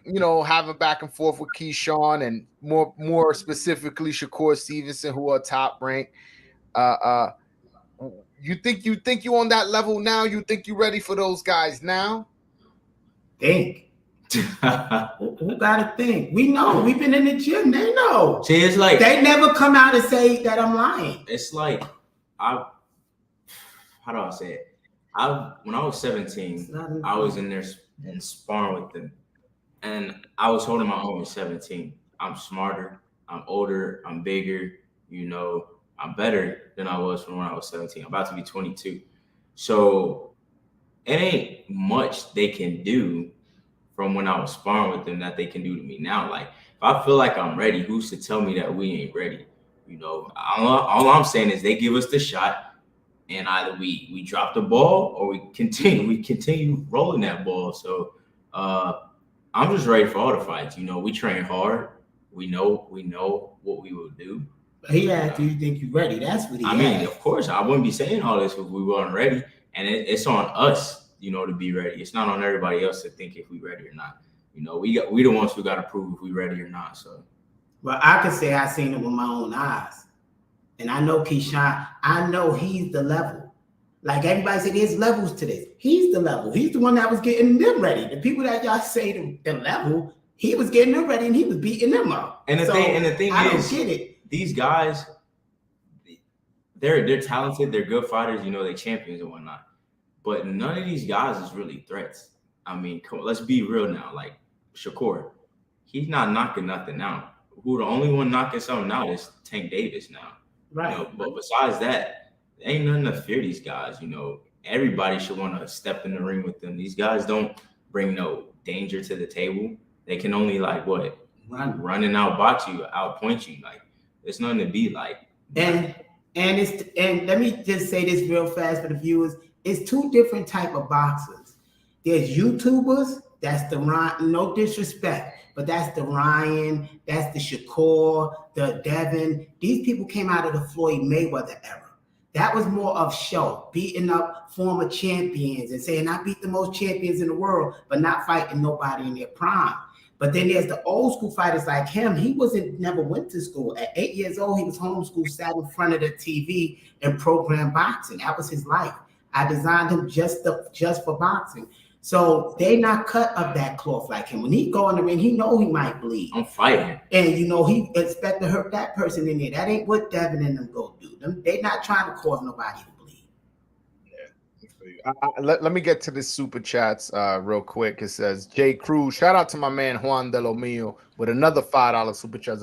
know, having back and forth with Keyshawn and more specifically Shakur Stevenson, who are top ranked. You think you on that level now? You think you ready for those guys now? Think. Who gotta think? We know. We've been in the gym. They know. See, it's like they never come out and say that I'm lying. It's like how do I say it? When I was 17, I was in there and sparring with them, and I was holding my own at 17. I'm smarter. I'm older. I'm bigger. You know, I'm better than I was when I was 17. I'm about to be 22. So it ain't much they can do from when I was sparring with them that they can do to me now. Like, if I feel like I'm ready, who's to tell me that we ain't ready? You know, all I'm saying is they give us the shot, and either we drop the ball or we continue rolling that ball. So I'm just ready for all the fights. You know, we train hard. We know what we will do. He asked, "Do you think you're ready?" That's what he asked. I mean, of course, I wouldn't be saying all this if we weren't ready. And it's on us, you know, to be ready. It's not on everybody else to think if we ready or not. You know, we the ones who got to prove if we ready or not. So, well, I can say I seen it with my own eyes, and I know Keyshawn. I know he's the level. Like everybody said, there's levels to this. He's the level. He's the one that was getting them ready. The people that y'all say the level, he was getting them ready and he was beating them up. And the thing I is, don't get it. These guys, they're talented. They're good fighters. You know, they champions and whatnot. But none of these guys is really threats. I mean, come on, let's be real now. Like Shakur, he's not knocking nothing out. Who the only one knocking something out is Tank Davis now. Right. You know, but besides that, ain't nothing to fear these guys. You know, everybody should want to step in the ring with them. These guys don't bring no danger to the table. They can only run and outbox you, outpoint you. Like, there's nothing to be like. And let me just say this real fast for the viewers. It's two different type of boxers. There's YouTubers, that's the Ryan, no disrespect, but that's the Ryan, that's the Shakur, the Devin. These people came out of the Floyd Mayweather era. That was more of show, beating up former champions and saying, I beat the most champions in the world, but not fighting nobody in their prime. But then there's the old school fighters like him. He never went to school. At 8 years old, he was homeschooled, sat in front of the TV and programmed boxing. That was his life. I designed him just for boxing. So they not cut of that cloth like him. When he go in the ring, he know he might bleed. I'm fighting. And, you know, he expect to hurt that person in there. That ain't what Devin and them go do. They not trying to cause nobody to bleed. Let me get to the super chats real quick. It says, Jay Cruz, shout out to my man Juan De Lo Mio with another $5 super chat.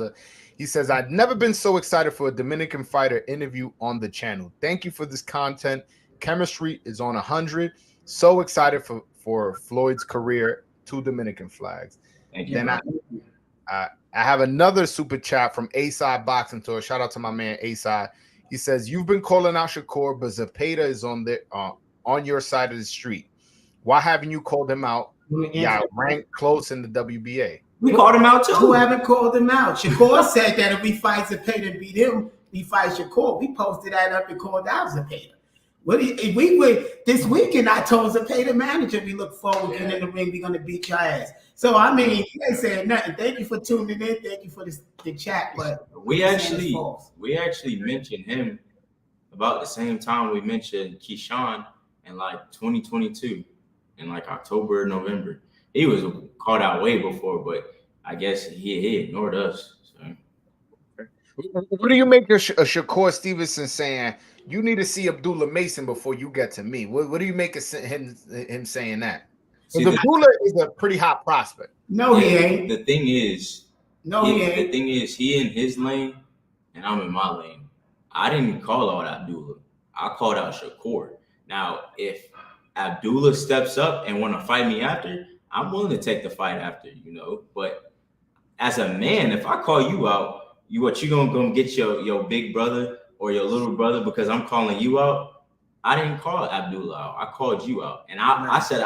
He says, I've never been so excited for a Dominican fighter interview on the channel. Thank you for this content. Chemistry is on 100. So excited for Floyd's career. 2 Dominican flags. Thank you. Then I have another super chat from A-Side Boxing Tour. Shout out to my man A-Side. He says, you've been calling out Shakur, but Zepeda is on your side of the street. Why haven't you called him out? Yeah, ranked close in the WBA. We called him out too. Who haven't called him out? Shakur said that if we fight Zepeda and beat him, we fight Shakur. We posted that up and called out Zepeda. This weekend, I told Zepeda manager we look forward to in the ring. We're gonna beat your ass. So I mean, you ain't saying nothing. Thank you for tuning in. Thank you for the chat. But we actually mentioned him about the same time we mentioned Keyshawn in like 2022, in like October or November. He was called out way before, but I guess he ignored us. So. What do you make of Shakur Stevenson saying you need to see Abdullah Mason before you get to me? What do you make of him saying that? Because Abdullah is a pretty hot prospect. No, he ain't. The thing is, he ain't. The thing is, he in his lane and I'm in my lane. I didn't call out Abdullah. I called out Shakur. Now, if Abdullah steps up and want to fight me after, I'm willing to take the fight after, you know. But as a man, if I call you out, you gonna get your big brother or your little brother because I'm calling you out? I didn't call Abdullah out. I called you out. And I said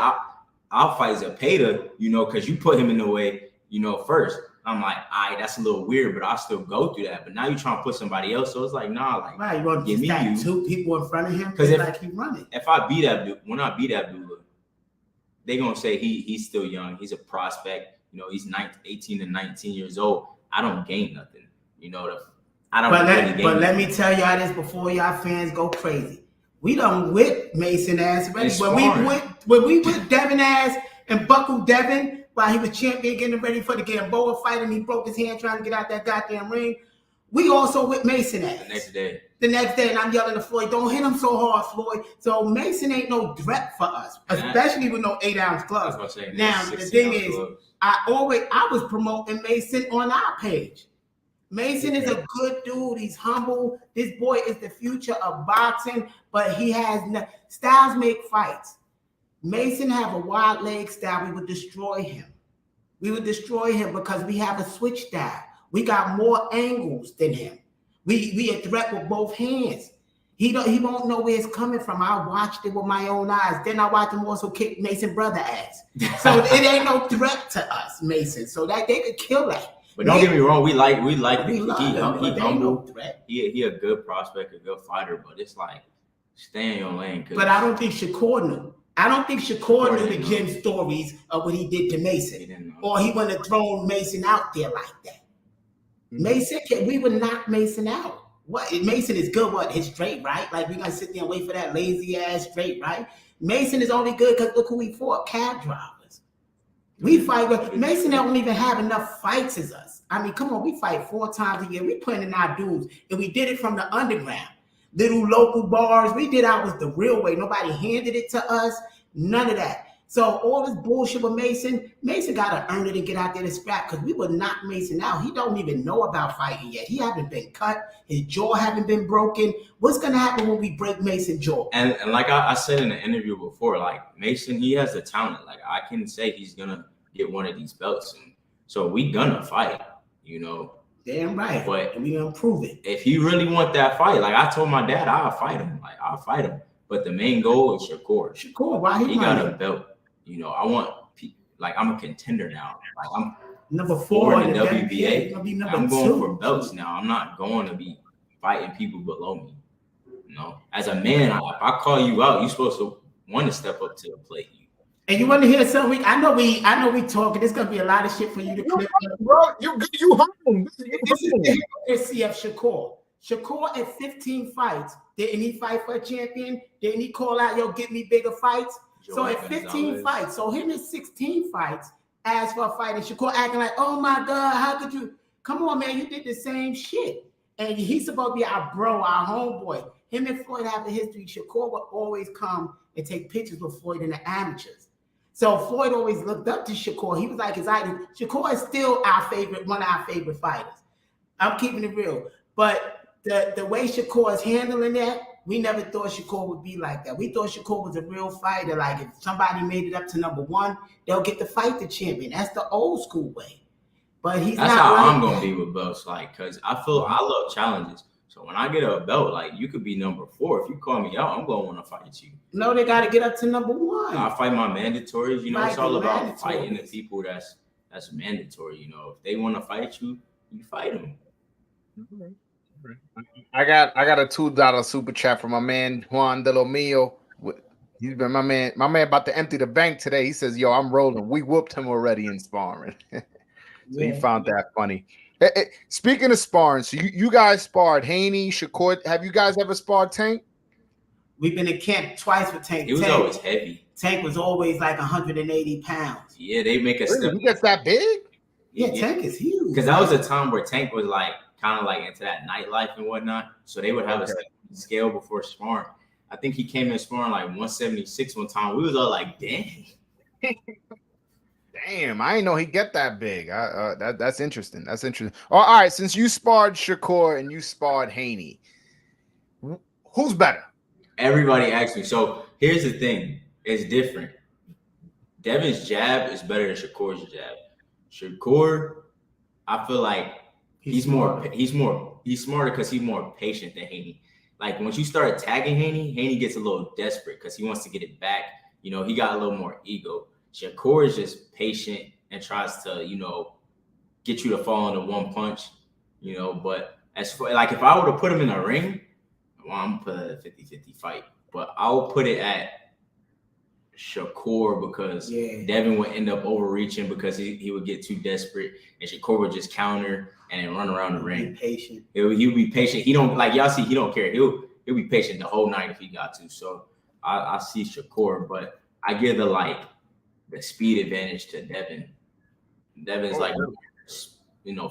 I'll fight Zepeda, you know, because you put him in the way, you know, first. I'm like, all right, that's a little weird, but I'll still go through that. But now you're trying to put somebody else. So it's like, nah, like, right, you want to stack 2 people in front of him? Because like keep running. If I beat Abdullah, they're going to say he's still young. He's a prospect. You know, he's 18 and 19 years old. I don't gain nothing. You know, I don't really gain But let me tell y'all this before y'all fans go crazy. We done whip Mason ass already. When we whip Devin ass and buckle Devin, while he was champion, getting ready for the Gamboa fight, and he broke his hand trying to get out that goddamn ring. We also with Mason ass. The next day, and I'm yelling to Floyd, don't hit him so hard, Floyd. So Mason ain't no threat for us, especially with no 8-ounce gloves. Now, the thing is, I was promoting Mason on our page. Mason is a good dude. He's humble. This boy is the future of boxing, but he has styles make fights. Mason have a wide leg style. We would destroy him. We would destroy him because we have a switch style. We got more angles than him. We a threat with both hands. He won't know where it's coming from. I watched it with my own eyes. Then I watched him also kick Mason brother ass. So it ain't no threat to us, Mason. So that they could kill that. But don't get me wrong, we like he humble. He a good prospect, a good fighter, but it's like stay in your lane. But I don't think Shakur knew. I don't think Shakur knew the gym stories of what he did to Mason, or he wouldn't have thrown Mason out there like that. Mason, we would knock Mason out. What Mason is good? What his straight right? Like we gonna sit there and wait for that lazy ass straight right? Mason is only good because look who we fought, cab drivers. We fight, but Mason don't even have enough fights as us. I mean, come on, we fight 4 times a year. We putting in our dues, and we did it from the underground, little local bars. We did ours the real way. Nobody handed it to us. None of that. So all this bullshit with Mason got to earn it and get out there to scrap because we would knock Mason out. He don't even know about fighting yet. He haven't been cut. His jaw haven't been broken. What's going to happen when we break Mason's jaw? And like I said in the interview before, like Mason, he has the talent. Like I can say he's going to get one of these belts. And so we going to fight, you know. Damn right. But we going to prove it. If you really want that fight, like I told my dad, I'll fight him. Like I'll fight him. But the main goal is Shakur. Shakur, why he got a belt? You know, I want like I'm a contender now. Like I'm number 4 in the WBA. I'm going for belts now. I'm not going to be fighting people below me. You know, as a man, if I call you out, you're supposed to want to step up to the plate. And you want to hear something? I know we talking. There's gonna be a lot of shit for you to clip. Bro, you home. This is CF Shakur. Shakur at 15 fights, didn't he fight for a champion? Didn't he call out, yo, get me bigger fights? So at 15 fights, so him at 16 fights, asked for a fight, and Shakur acting like, oh my God, how could you? Come on, man, you did the same shit. And he's supposed to be our bro, our homeboy. Him and Floyd have a history. Shakur would always come and take pictures with Floyd in the amateurs. So Floyd always looked up to Shakur. He was like his idol. Shakur is still one of our favorite fighters. I'm keeping it real. But the way Shakur is handling that, we never thought Shakur would be like that. We thought Shakur was a real fighter. Like if somebody made it up to number 1, they'll get to fight the champion. That's the old school way. But that's how I'm gonna be with belts, like, cause I love challenges. So when I get a belt, like you could be number 4. If you call me out, I'm gonna want to fight you. No, they got to get up to number 1. I fight my mandatories. You know, it's all about fighting the people that's mandatory. You know, if they want to fight you, you fight them. I got a $2 super chat from my man Juan De Lo Mio. He's been my man about to empty the bank today. He says, "Yo, I'm rolling. We whooped him already in sparring." So he found that funny. Speaking of sparring, so you guys sparred Haney, Shakur. Have you guys ever sparred Tank? We've been in camp twice with Tank. He was always heavy. Tank was always like 180 pounds. Yeah, they make a step. He gets that big? Yeah, Tank is huge. Because that was a time where Tank was like kind of like into that nightlife and whatnot. So they would have a scale before sparring. I think he came in sparring like 176 one time. We was all like, dang. Damn, I didn't know he'd get that big. That's interesting. That's interesting. All right, since you sparred Shakur and you sparred Haney, who's better? Everybody asks me. So here's the thing. It's different. Devin's jab is better than Shakur's jab. Shakur, I feel like he's smarter because he's more patient than Haney. Like once you start tagging Haney gets a little desperate because he wants to get it back. You know, he got a little more ego. Shakur is just patient and tries to, you know, get you to fall into one punch, you know. But as for like if I were to put him in a ring, well, I'm gonna put it a 50-50 fight. But I'll put it at Shakur because Devin would end up overreaching because he would get too desperate and Shakur would just counter and then run around the ring. Patient. He'll be patient. He don't like y'all see. He don't care. He'll be patient the whole night if he got to. So I see Shakur, but I give the speed advantage to Devin. Devin's like,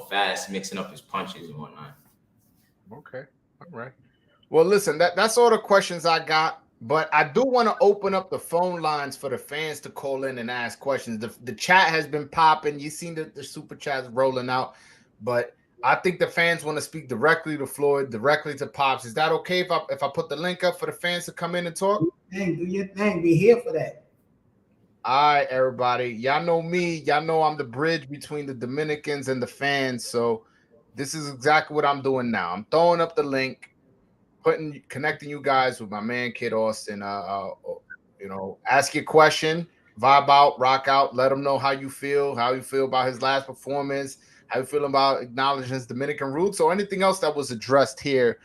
fast, mixing up his punches and whatnot. Okay. All right. Well, listen, that's all the questions I got. But I do want to open up the phone lines for the fans to call in and ask questions. The chat has been popping. You've seen the super chats rolling out. But I think the fans want to speak directly to Floyd, directly to Pops. Is that okay if I put the link up for the fans to come in and talk? Do your thing. We're here for that. All right, everybody. Y'all know me. Y'all know I'm the bridge between the Dominicans and the fans. So this is exactly what I'm doing now. I'm throwing up the link, connecting you guys with my man Kid Austin. Ask your question, vibe out, rock out, let him know how you feel about his last performance, how you feel about acknowledging his Dominican roots, or anything else that was addressed here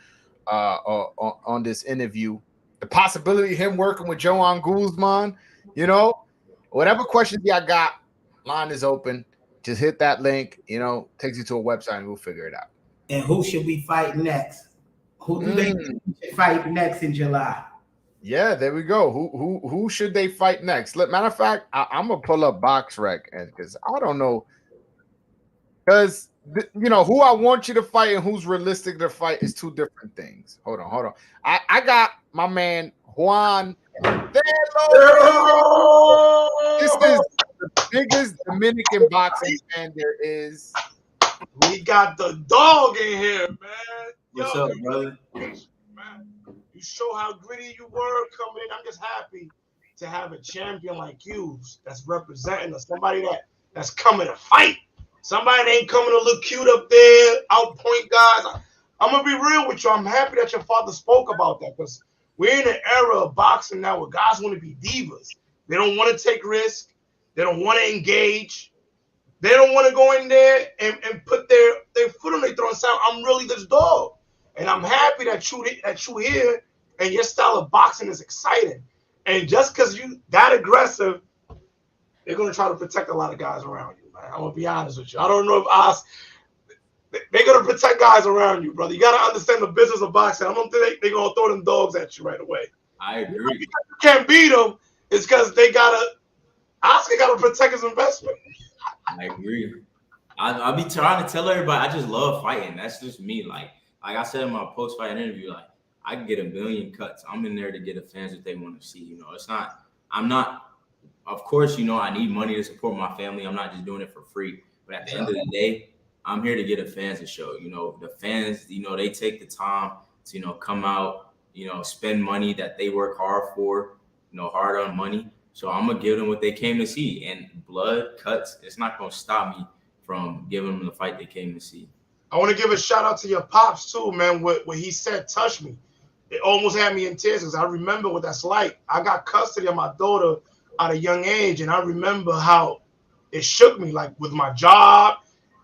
on this interview. The possibility of him working with Joan Guzman, whatever questions y'all got, line is open. Just hit that link, takes you to a website and we'll figure it out. And who should we fight next? Who do they fight next in July? Yeah, there we go. Who should they fight next? Matter of fact, I'm gonna pull up BoxRec because I don't know, because who I want you to fight and who's realistic to fight is two different things. Hold on. I got my man Juan. This is the biggest Dominican boxing fan there is. We got the dog in here, man. What's up, brother? Man, you show how gritty you were coming in. I'm just happy to have a champion like you that's representing us. Somebody that's coming to fight. Somebody that ain't coming to look cute up there, outpoint guys. I'm going to be real with you. I'm happy that your father spoke about that because we're in an era of boxing now where guys want to be divas. They don't want to take risks. They don't want to engage. They don't want to go in there and put their foot on their throat and say, I'm really this dog. And I'm happy that you here and your style of boxing is exciting. And just because you that aggressive, they're going to try to protect a lot of guys around you, man. I'm going to be honest with you. I don't know if they're going to protect guys around you, brother. You got to understand the business of boxing. I don't think they're going to throw them dogs at you right away. I agree. Because you can't beat them. It's because Oscar got to protect his investment. I agree. I'll be trying to tell everybody I just love fighting. That's just me. Like I said in my post-fight interview, like I can get a million cuts. I'm in there to get the fans that they want to see. I'm not. Of course, I need money to support my family. I'm not just doing it for free. But at the end of the day, I'm here to get the fans a show. The fans, they take the time to, come out, spend money that they work hard for, hard-earned money. So I'm going to give them what they came to see. And blood, cuts, it's not going to stop me from giving them the fight they came to see. I want to give a shout-out to your pops, too, man. What he said, touch me. It almost had me in tears because I remember what that's like. I got custody of my daughter at a young age, and I remember how it shook me, like with my job,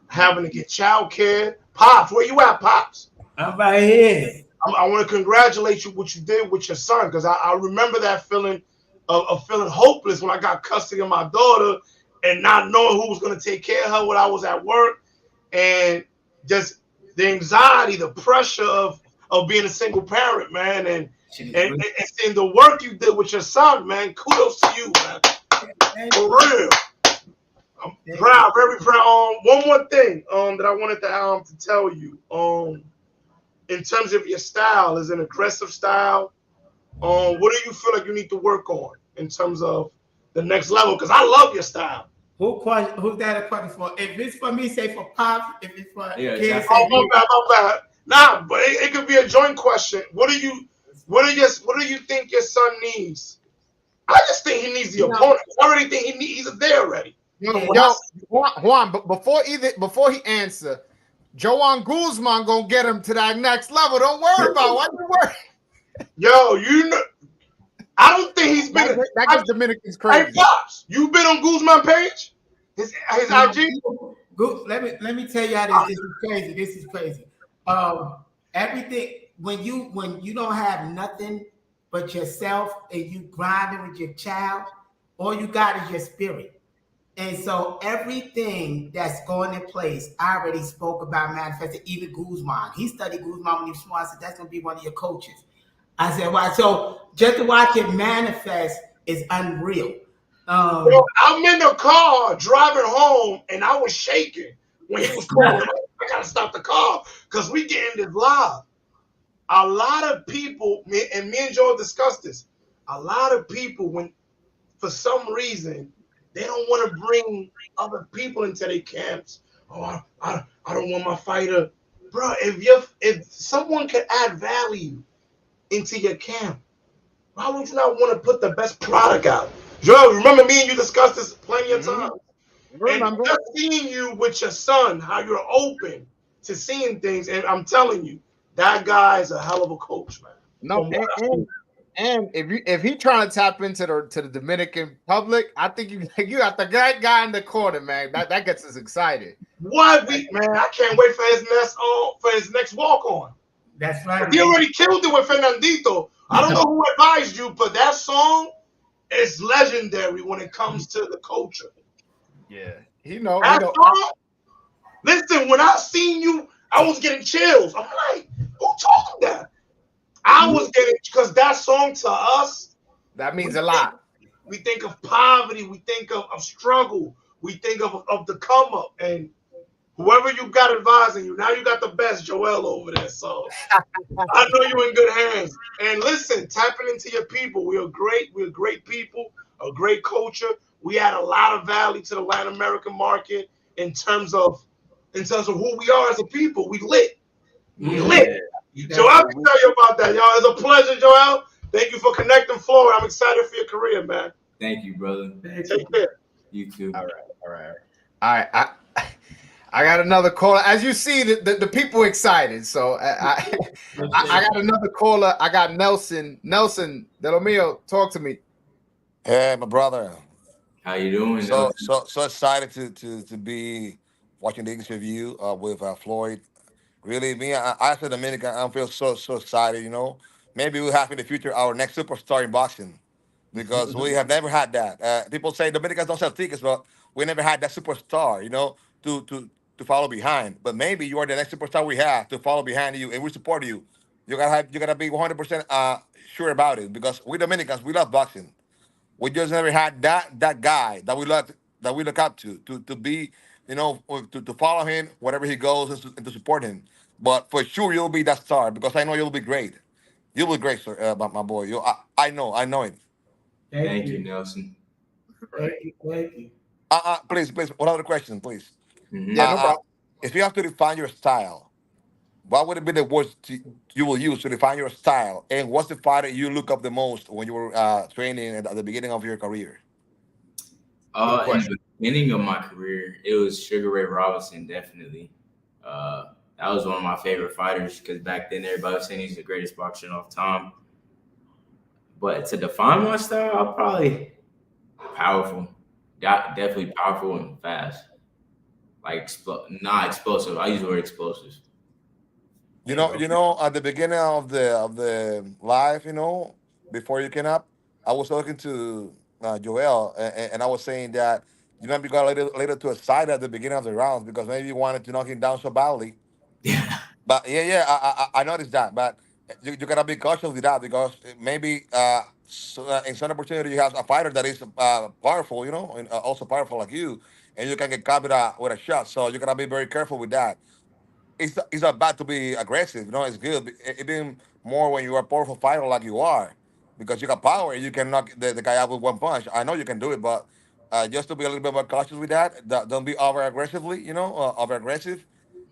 having to get child care. Pops, where you at, Pops? I'm right here. I want to congratulate you what you did with your son because I remember that feeling of feeling hopeless when I got custody of my daughter and not knowing who was going to take care of her when I was at work, and just the anxiety, the pressure of being a single parent, man, and seeing the work you did with your son, man. Kudos to you, man. For real. I'm proud, very proud. One more thing that I wanted to tell you. In terms of your style, is an aggressive style. What do you feel like you need to work on in terms of the next level? Because I love your style. Who's that a question for? If it's for me, say for Pops. If it's for kids, say my bad. Nah, but it could be a joint question. What do you think your son needs? I just think he needs the opponent. I already think he's there already. Juan, but before he answer, Joan Guzman gonna get him to that next level. Don't worry about what you worry. Yo, I don't think he's been. That gets Dominicans crazy. Hey, Pops, you been on Guzman page? His IG. Let me tell you how this is crazy. This is crazy. Everything when you don't have nothing but yourself and you grinding with your child, all you got is your spirit. And so everything that's going in place, I already spoke about manifesting. Even Guzman, he studied Guzman when he was smart. I said, that's going to be one of your coaches. I said, why? So just to watch it manifest is unreal. Bro, I'm in the car driving home, and I was shaking when he was calling. I gotta stop the car because we getting this live. A lot of people, me and Joel discussed this. A lot of people, when for some reason they don't want to bring other people into their camps. Oh, I don't want my fighter, bro. If someone could add value into your camp, why would you not want to put the best product out? Joel, remember me and you discussed this plenty of times. And just seeing you with your son, how you're open to seeing things, and I'm telling you, that guy is a hell of a coach, man. No, and if he trying to tap into the Dominican public, I think you got the right guy in the corner, man. That gets us excited. What man, I can't wait for his next walk on. That's right. He already killed it with Fernandito. I don't know who advised you, but that song is legendary when it comes to the culture. Yeah, That song, listen, when I seen you, I was getting chills. I'm like, who told him that? I was getting, because that song to us, that means a lot. We think of poverty, we think of struggle, we think of the come up, and whoever you got advising you, now you got the best Joel over there. So I know you're in good hands. And listen, tapping into your people. We're great people, a great culture. We add a lot of value to the Latin American market in terms of who we are as a people. We lit. We lit. Joel, I can tell you about that, y'all. It's a pleasure, Joel. Thank you for connecting, Floyd. I'm excited for your career, man. Thank you, brother. Take care. You too. All right. I got another caller. As you see, the people excited. So I got another caller. I got Nelson. Nelson, de lo mío, talk to me. Hey, my brother. How you doing? So excited to be watching the interview with Floyd. Really, me, as a Dominican, I feel so excited. Maybe we'll have in the future our next superstar in boxing, because we have never had that. People say Dominicans don't sell tickets, but we never had that superstar. To follow behind. But maybe you are the next superstar we have to follow behind you, and we support you. You gotta be 100% sure about it, because we Dominicans, we love boxing. We just never had that guy that we look up to be, to follow him wherever he goes, and to support him. But for sure you'll be that star, because I know you'll be great. You'll be great, sir, my boy. I know it. Thank you, Nelson. Thank you. Please, one other question, please. Mm-hmm. Yeah, no problem. If you have to define your style, what would it be the words you will use to define your style? And what's the fighter you look up the most when you were training at the beginning of your career? In the beginning of my career, it was Sugar Ray Robinson, definitely. That was one of my favorite fighters, because back then everybody was saying he's the greatest boxer of time. But to define my style, I'm probably powerful. Definitely powerful and fast. Like not explosive. I use the word explosive. At the beginning of the live, before you came up, I was talking to Joel, and I was saying that you got a little too excited at the beginning of the rounds, because maybe you wanted to knock him down so badly. Yeah. But I noticed that. But you gotta be cautious with that, because maybe in some opportunity you have a fighter that is powerful, and also powerful like you, and you can get caught with a shot. So you gotta be very careful with that. It's not bad to be aggressive. It's good. It being more when you are a powerful fighter like you are, because you got power and you can knock the guy out with one punch. I know you can do it, but just to be a little bit more cautious with that. Don't be over aggressively, over aggressive,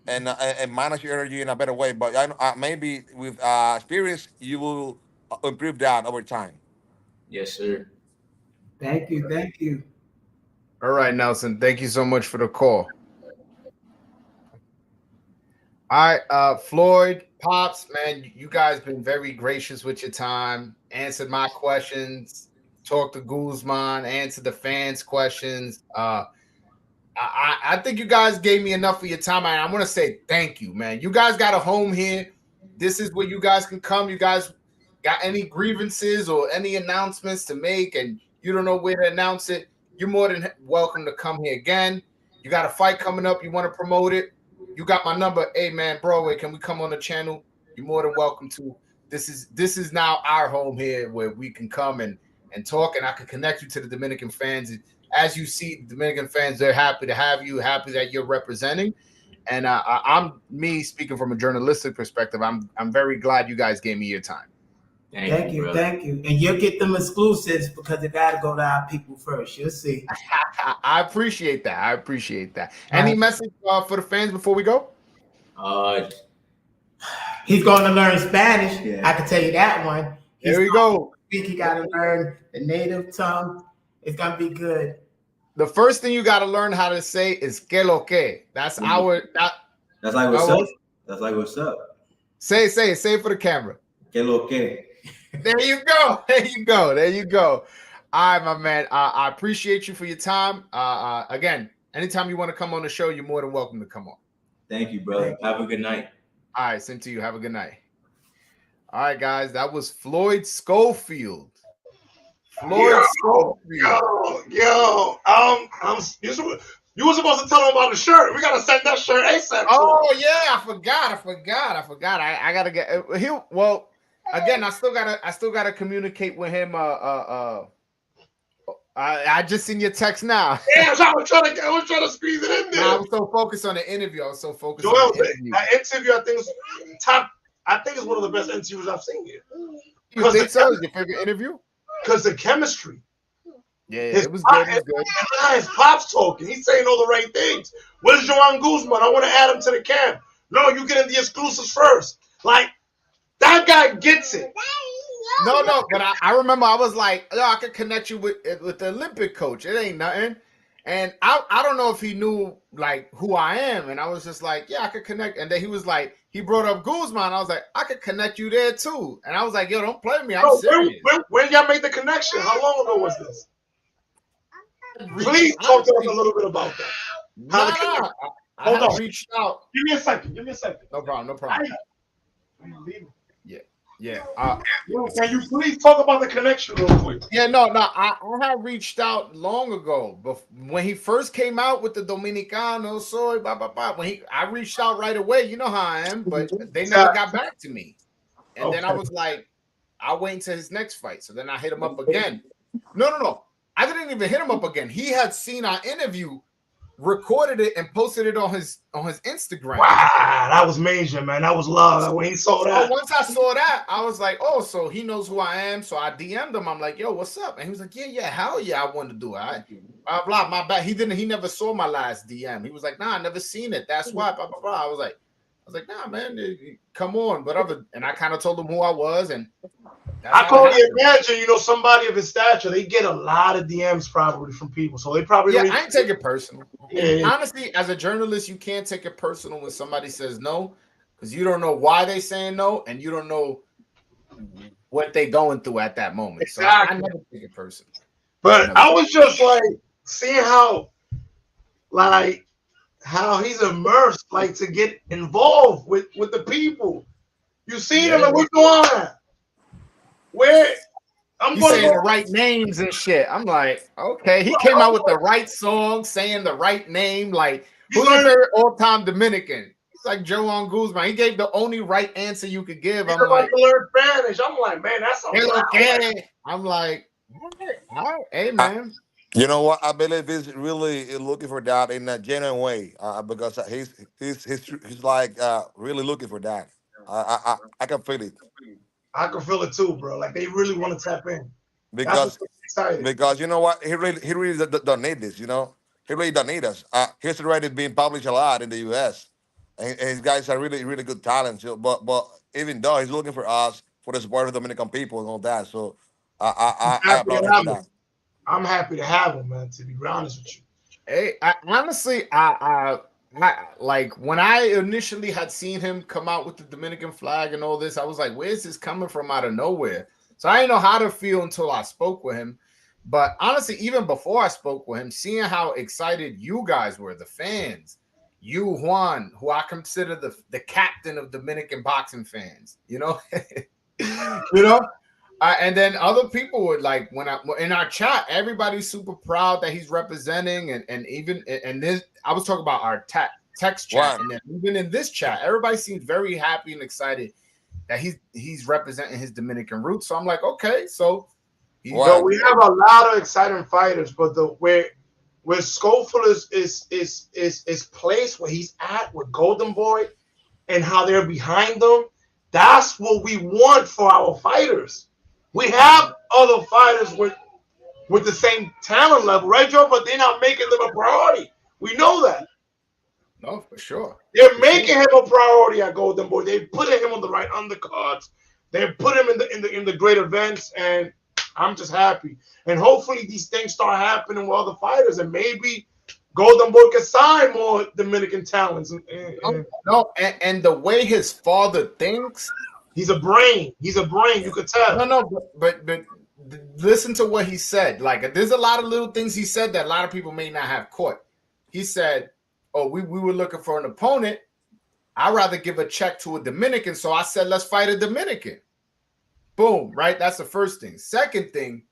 and manage your energy in a better way. But maybe with experience, you will improve that over time. Yes, sir. Thank you. All right, Nelson. Thank you so much for the call. All right, Floyd, Pops, man, you guys been very gracious with your time, answered my questions, talked to Guzman, answered the fans' questions. I think you guys gave me enough of your time, and I want to say thank you, man. You guys got a home here. This is where you guys can come. You guys got any grievances or any announcements to make, and you don't know where to announce it, you're more than welcome to come here again. You got a fight coming up, you want to promote it, you got my number. Hey, man, Broadway, can we come on the channel? You're more than welcome to. This is now our home here, where we can come and and talk, and I could connect you to the Dominican fans. As you see, Dominican fans, they're happy to have you, happy that you're representing. And I'm me speaking from a journalistic perspective. I'm very glad you guys gave me your time. Thank you. And you'll get them exclusives because they got to go to our people first. You'll see. I appreciate that. Any message for the fans before we go? He's going to learn Spanish. Yeah. I can tell you that one. Here we go. He got to learn the native tongue. It's going to be good. The first thing you got to learn how to say is que lo que. That's our. That's like what's up. That's like what's up. Say it for the camera. Que lo que. There you go. All right, my man. I appreciate you for your time. Again, anytime you want to come on the show, you're more than welcome to come on. Thank you, brother. Have a good night. All right, same to you. Have a good night. All right, guys. That was Floyd Schofield. Yo, you were supposed to tell him about the shirt. We gotta send that shirt ASAP. Oh yeah, I forgot. I gotta get well. Again, I still gotta communicate with him. I just seen your text now. Yeah, I was trying to squeeze it in there. I was so focused on the interview. That interview, I think is top. I think it's one of the best interviews I've seen here. You think so? Is your favorite interview? Because the chemistry. Yeah, it was good. His pop's talking. He's saying all the right things. Where's Joan Guzman? I want to add him to the camp. No, you get in the exclusives first. Like, that guy gets it. No, but I remember I was like, I could connect you with the Olympic coach. It ain't nothing. And I don't know if he knew like who I am. And I was just like, yeah, I could connect. And then he was like, he brought up Guzman. I was like, I could connect you there too. And I was like, yo, don't play me. I'm serious. When y'all made the connection? How long ago was this? Please talk to us a little bit about that. I reached out. Give me a second. No problem. Yeah. Can you please talk about the connection real quick? Yeah, no. I had reached out long ago, but when he first came out with the Dominicano, soy, blah blah blah. I reached out right away. You know how I am, but they never got back to me. And then I was like, I'll wait until his next fight. So then I hit him up again. No. I didn't even hit him up again. He had seen our interview, recorded it, and posted it on his Instagram. Wow, that was major, man. That was love. When he saw that. Once I saw that, I was like, oh, so he knows who I am. So I DM'd him. I'm like, yo, what's up? And he was like, yeah, hell yeah, I want to do it. Blah, my bad. He never saw my last DM. He was like, nah, I never seen it. That's why, blah, blah, blah. I was like, nah, man, come on. And I kind of told him who I was, and I can only imagine, somebody of his stature, they get a lot of DMs probably from people. So they probably I ain't take it personal. Yeah. Honestly, as a journalist, you can't take it personal when somebody says no, because you don't know why they saying no, and you don't know what they going through at that moment. Exactly. So I never take it personal. But I was just like seeing how he's immersed, like to get involved with the people. You see him, like, what's going on? Where I'm saying the right names and shit. I'm like, okay. He came out with the right song, saying the right name. Like, who's your all-time Dominican? It's like Joan Guzman. He gave the only right answer you could give. I'm like, to learn Spanish. I'm like, man, that's okay. I'm like, all right, hey man. You know what? I believe he's really looking for that in a genuine way, because he's like really looking for that. I can feel it. I can feel it too, bro. Like they really want to tap in. Because you know what? He really don't need this. He really don't need us. He's already being published a lot in the U.S. and his guys are really, really good talents. But even though he's looking for us, for the support of the Dominican people and all that, so I applaud him for that. I'm happy to have him, man. To be honest with you. Hey, honestly, I like when I initially had seen him come out with the Dominican flag and all this, I was like, where's this coming from out of nowhere? So I didn't know how to feel until I spoke with him. But honestly, even before I spoke with him, seeing how excited you guys were, the fans, you, Juan, who I consider the captain of Dominican boxing fans, and then other people would like in our chat, everybody's super proud that he's representing, and this I was talking about our text chat, and then even in this chat, everybody seems very happy and excited that he's representing his Dominican roots. So I'm like, okay, so So we have a lot of exciting fighters, but where Schofield is placed where he's at with Golden Boy and how they're behind them, that's what we want for our fighters. We have other fighters with the same talent level, right, Joe? But they're not making them a priority. We know that. No, for sure. They're making him a priority at Golden Boy. They're putting him on the right undercards. They put him in the great events, and I'm just happy. And hopefully these things start happening with other fighters, and maybe Golden Boy can sign more Dominican talents. And the way his father thinks, he's a brain. He's a brain. You could tell. No, but listen to what he said. Like, there's a lot of little things he said that a lot of people may not have caught. He said, "Oh, we were looking for an opponent. I'd rather give a check to a Dominican, so I said let's fight a Dominican." Boom, right? That's the first thing. Second thing,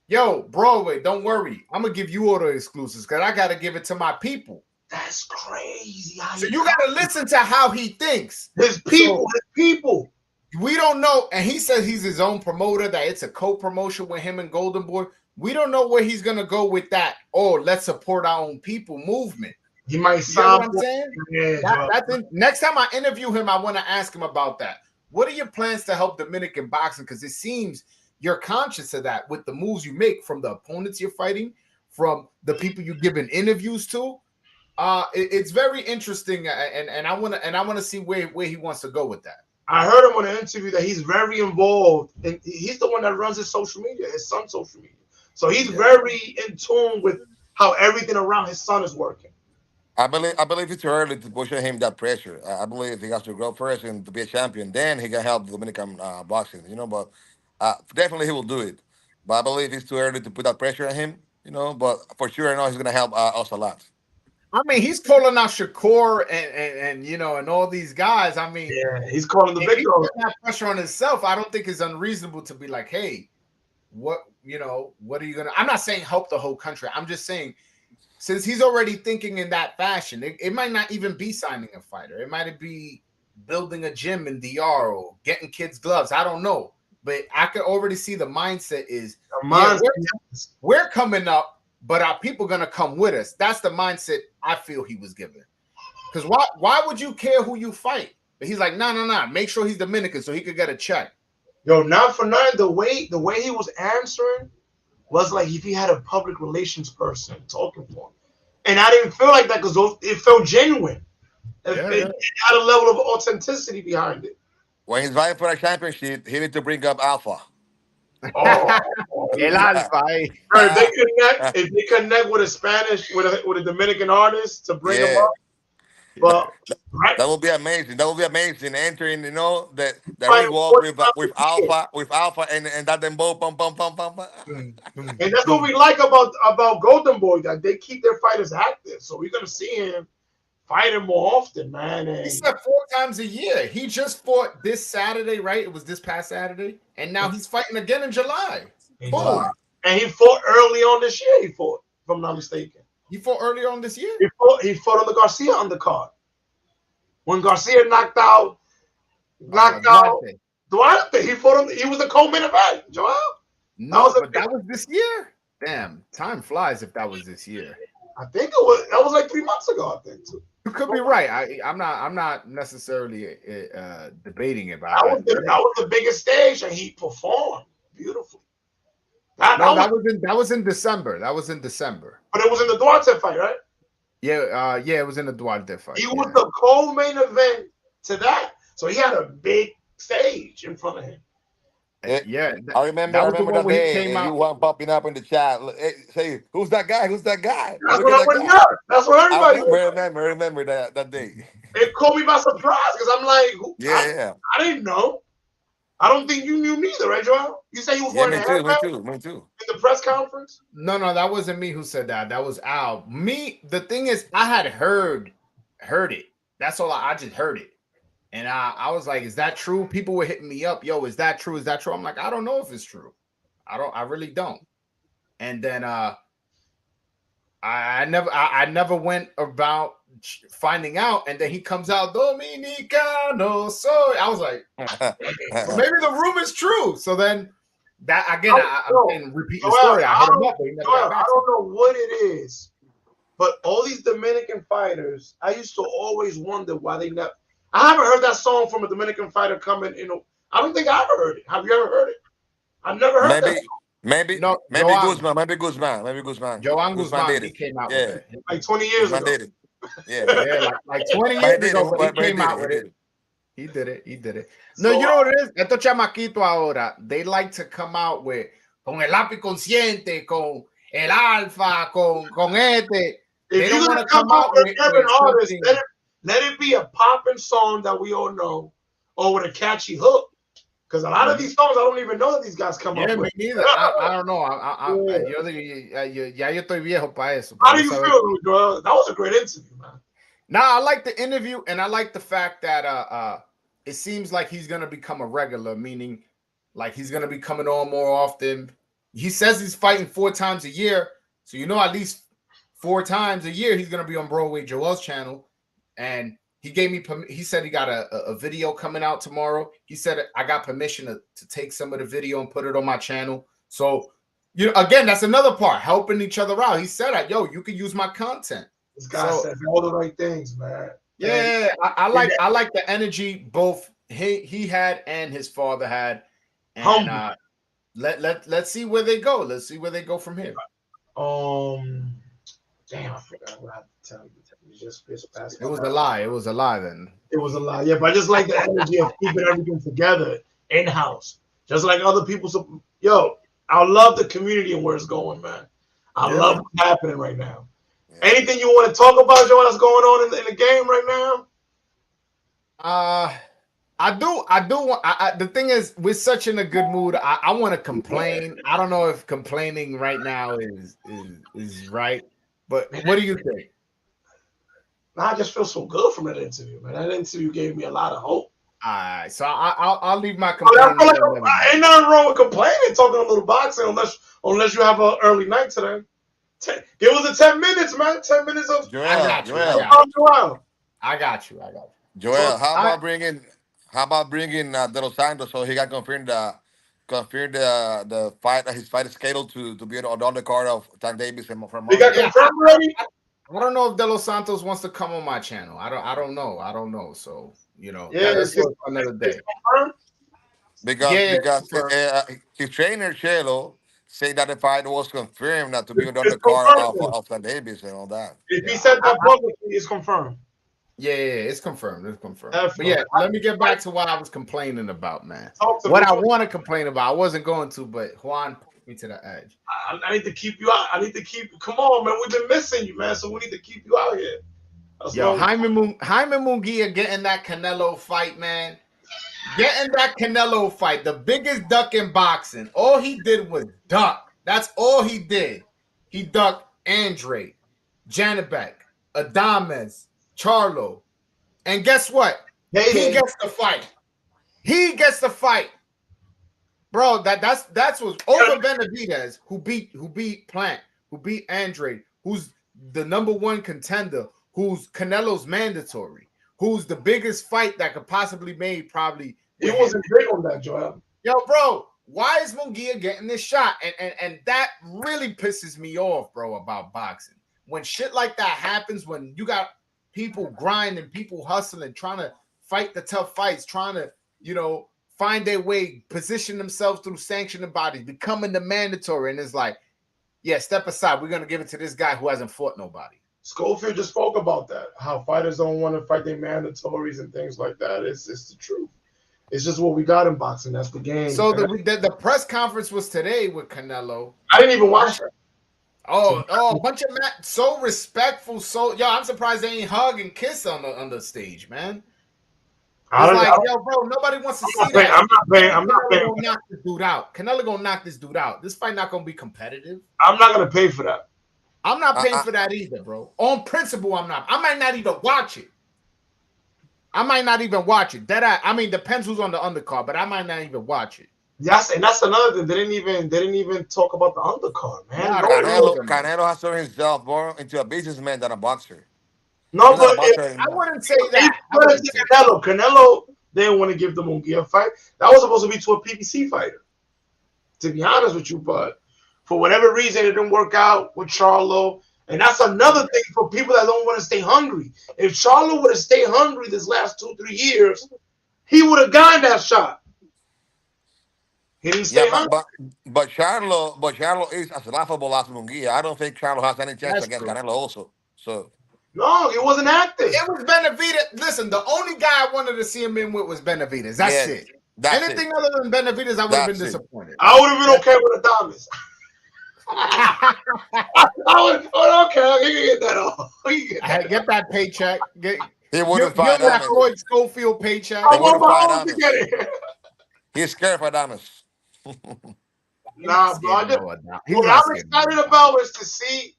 yo, Broadway, don't worry. I'm gonna give you all the exclusives because I gotta give it to my people. That's crazy. So you gotta listen to how he thinks. His people, his people. We don't know, and he says he's his own promoter, that it's a co-promotion with him and Golden Boy. We don't know where he's gonna go with that. Oh, let's support our own people movement. He might sound. You know what I'm saying? Yeah, next time I interview him, I want to ask him about that. What are your plans to help Dominican boxing? Because it seems you're conscious of that with the moves you make from the opponents you're fighting, from the people you're giving interviews to. It's very interesting, and I want to see where he wants to go with that. I heard him on an interview that he's very involved, and he's the one that runs his social media, his son's social media. So he's very in tune with how everything around his son is working. I believe it's too early to push him that pressure. I believe he has to grow first and to be a champion. Then he can help Dominican boxing, you know. But definitely he will do it. But I believe it's too early to put that pressure on him, you know. But for sure, I know he's going to help us a lot. I mean, he's calling out Shakur and you know, and all these guys. I mean, yeah, he's calling the big dog. That pressure on himself, I don't think it's unreasonable to be like, hey, what are you gonna? I'm not saying help the whole country. I'm just saying, since he's already thinking in that fashion, it might not even be signing a fighter. It might be building a gym in DR or getting kids gloves. I don't know, but I could already see the mindset is we're coming up. But our people gonna come with us. That's the mindset I feel he was given. Because why would you care who you fight? But he's like, no. Make sure he's Dominican so he could get a check. Yo, not for nothing. The way he was answering was like if he had a public relations person talking for him. And I didn't feel like that because it felt genuine. It had a level of authenticity behind it. When he's vying for a championship, he need to bring up Alpha. El Alpha. If they connect with a Spanish, with a Dominican artist to bring them up, but that would be amazing. That would be amazing. Entering, you know, the ring wall with Alpha, and that them both pum. And that's what we like about Golden Boy, that they keep their fighters active. So we're gonna see him fighting more often, man. And he said 4 times a year. He just fought this Saturday, right? It was this past Saturday, and now he's fighting again in July. Boom. And he fought early on this year. He fought, if I'm not mistaken. He fought earlier on this year. He fought on the Garcia undercard when Garcia knocked out Duarte. He fought him. He was the co-main event. Joel. No, that was this year. Damn, time flies. If that was this year, I think it was. That was like 3 months ago. I think too. You could be right. I'm not necessarily debating it. That was the biggest stage, and he performed beautifully. That was in December. That was in December. But it was in the Duarte fight, right? Yeah, it was in the Duarte fight. He was the co-main event to that, so he had a big stage in front of him. Yeah, I remember that day. You weren't popping up in the chat. Say, who's that guy? Who's that guy? That's what everybody. Remember that day. It caught me by surprise because I'm like, I didn't know. I don't think you knew neither, right, Joel? You say he was wearing a headband? Me too. In the press conference? No, that wasn't me who said that. That was Al. The thing is, I had heard it. That's all. I just heard it. And I was like, is that true? People were hitting me up. Yo, is that true? Is that true? I'm like, I don't know if it's true. I really don't. And then I never went about finding out. And then he comes out, Dominicano. So I was like, well, maybe the rumor is true. So then That again, I'm saying repeat the story. I hit him up, but he never got back. I don't know what it is, but all these Dominican fighters, I used to always wonder why they never. I haven't heard that song from a Dominican fighter coming. I don't think I ever heard it. Have you ever heard it? I've never heard that song. Maybe Guzman. Maybe Guzman. Joan Guzman, he came out with it. Like 20 years ago. Did it. Yeah, like 20 years ago, but he came out with it. He did it. No, you know what it is? Estos chamaquitos ahora, they like to come out with con el lápiz consciente, con el alfa, con este. They don't want to come out with artist, let it be a popping song that we all know, or with a catchy hook. Because a lot of these songs, I don't even know that these guys come up with. Me neither. I don't know. Yo estoy viejo para eso. How do you feel, Joel? That was a great interview, man. I like the interview, and I like the fact that it seems like he's going to become a regular, meaning like he's going to be coming on more often. He says he's fighting 4 times a year. So, at least 4 times a year, he's going to be on Broadway Joel's channel. And he gave me, he said he got a video coming out tomorrow. He said, I got permission to take some of the video and put it on my channel. So, again, that's another part, helping each other out. He said, yo, you can use my content. This guy said all the right things, man. Yeah, I like the energy both he had and his father had. And let's see where they go. Let's see where they go from here. Damn, I forgot what I had to tell you. Just past it was a lie. It was a lie then. It was a lie. Yeah, but I just like the energy of keeping everything together in-house. Just like other people. Yo, I love the community and where it's going, man. I love what's happening right now. Yeah. Anything you want to talk about, Joe, that's going on in the game right now? I do. The thing is, we're such in a good mood. I want to complain. I don't know if complaining right now is right, but what do you think? I just feel so good from that interview, man. That interview gave me a lot of hope. All right, so I'll leave my complaining. Ain't nothing wrong with complaining, talking a little boxing, unless you have an early night today. Give us the 10 minutes, man. 10 minutes of. Joel, I got you. Joel, how about bringing De Los Santos so he got confirmed the fight, his fight is scheduled to be on the undercard of Tank Davis from He got confirmed already? I don't know if De Los Santos wants to come on my channel. I don't know. So that's another day. Because his trainer Chelo said that the fight was confirmed not to be on the undercard of Tank Davis and all that. If he said that publicly, it's confirmed. Yeah, it's confirmed. But let me get back to what I was complaining about, man. What I want to complain about, I wasn't going to, but Juan put me to the edge. I need to keep you out. Come on, man. We've been missing you, man. So we need to keep you out here. Jaime Munguia getting that Canelo fight, man. Getting that Canelo fight, the biggest duck in boxing. All he did was duck. That's all he did. He ducked Andre, Janibek, Adames, Charlo. And guess what? He gets the fight. Bro, that's what's over Benavidez, who beat Plant, who beat Andre, who's the #1 contender, who's Canelo's mandatory, who's the biggest fight that could possibly made probably. He wasn't big on that, Joel. Yo, bro, why is Munguia getting this shot? And that really pisses me off, bro, about boxing. When shit like that happens, when you got people grinding, people hustling, trying to fight the tough fights, trying to, find their way, position themselves through sanctioning bodies, becoming the mandatory. And it's like, yeah, step aside. We're going to give it to this guy who hasn't fought nobody. Schofield just spoke about that, how fighters don't want to fight their mandatories and things like that. It's the truth. It's just what we got in boxing. That's the game. So the press conference was today with Canelo. I didn't even watch it. Oh, a bunch of so respectful. I'm surprised they ain't hug and kiss on the stage, man. Yo, bro, nobody wants to see that. I'm not paying. Canelo gonna knock this dude out. Canelo gonna knock this dude out. This fight not gonna be competitive. I'm not gonna pay for that. I'm not paying for that either, bro. On principle, I'm not. I might not even watch it. I mean, depends who's on the undercard, but I might not even watch it. Yes, and that's another thing. They didn't even talk about the undercard, man. Canelo has turned himself more into a businessman than a boxer. No, but I wouldn't say that. Canelo didn't want to give the Munguia fight. That was supposed to be to a PBC fighter. to be honest with you. But for whatever reason, it didn't work out with Charlo. And that's another thing for people that don't want to stay hungry. If Charlo would have stayed hungry this last 2-3 years, he would have gotten that shot. He didn't stay hungry. But Charlo is as laughable as Munguia. I don't think Charlo has any chance against Canelo also. So no, he wasn't active. It was Benavidez. Listen, the only guy I wanted to see him in with was Benavidez. That's it. Anything other than Benavidez, I would have been disappointed. I would have been okay with Adames. I would okay. You can get that off. Get that paycheck. He wouldn't fight that Floyd Schofield paycheck. He wouldn't fight Adames. He's scared for Adames. Nah, bro. What I'm excited about is to see,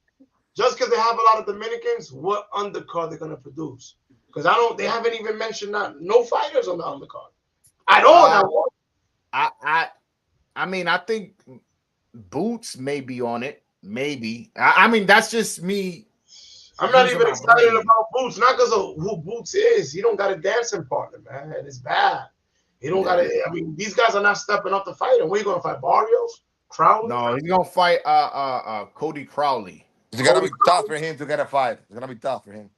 just because they have a lot of Dominicans, what undercard they're gonna produce. Because they haven't even mentioned no fighters on the undercard at all. I mean, I think Boots may be on it. Maybe. I mean, that's just me. I'm not even excited about Boots, not because of who Boots is. He don't got a dancing partner, man. It's bad. He don't got it. I mean, these guys are not stepping up to fight him. Where you gonna fight? Barrios? Crowley? No, he's gonna fight Cody Crowley. It's gonna be tough for him to get a fight. It's gonna be tough for him.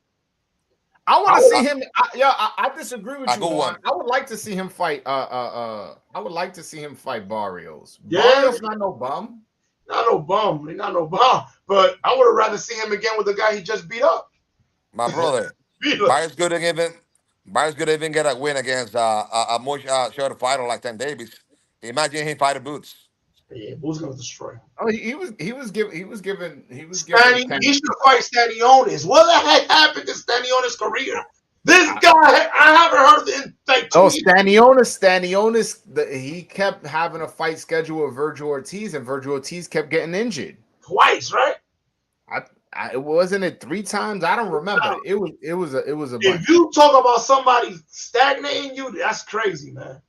I want to see him. I disagree with you. I would like to see him fight. I would like to see him fight Barrios. Yeah. Barrios not no bum. Not no bum. He's not no bum. But I would have rather see him again with the guy he just beat up. My brother. Barrios could even get a win against a much shorter fighter like Ten Davis. Imagine him fighting Boots. Yeah, Boots gonna destroy him. Oh, he was given. He should fight Stanionis. What the heck happened to Stanionis' career? This guy, I haven't heard in like 2 years. Stanionis. He kept having a fight schedule with Virgil Ortiz, and Virgil Ortiz kept getting injured twice, right? It wasn't it 3 times. I don't remember. It was a bunch. If you talk about somebody stagnating you, that's crazy, man.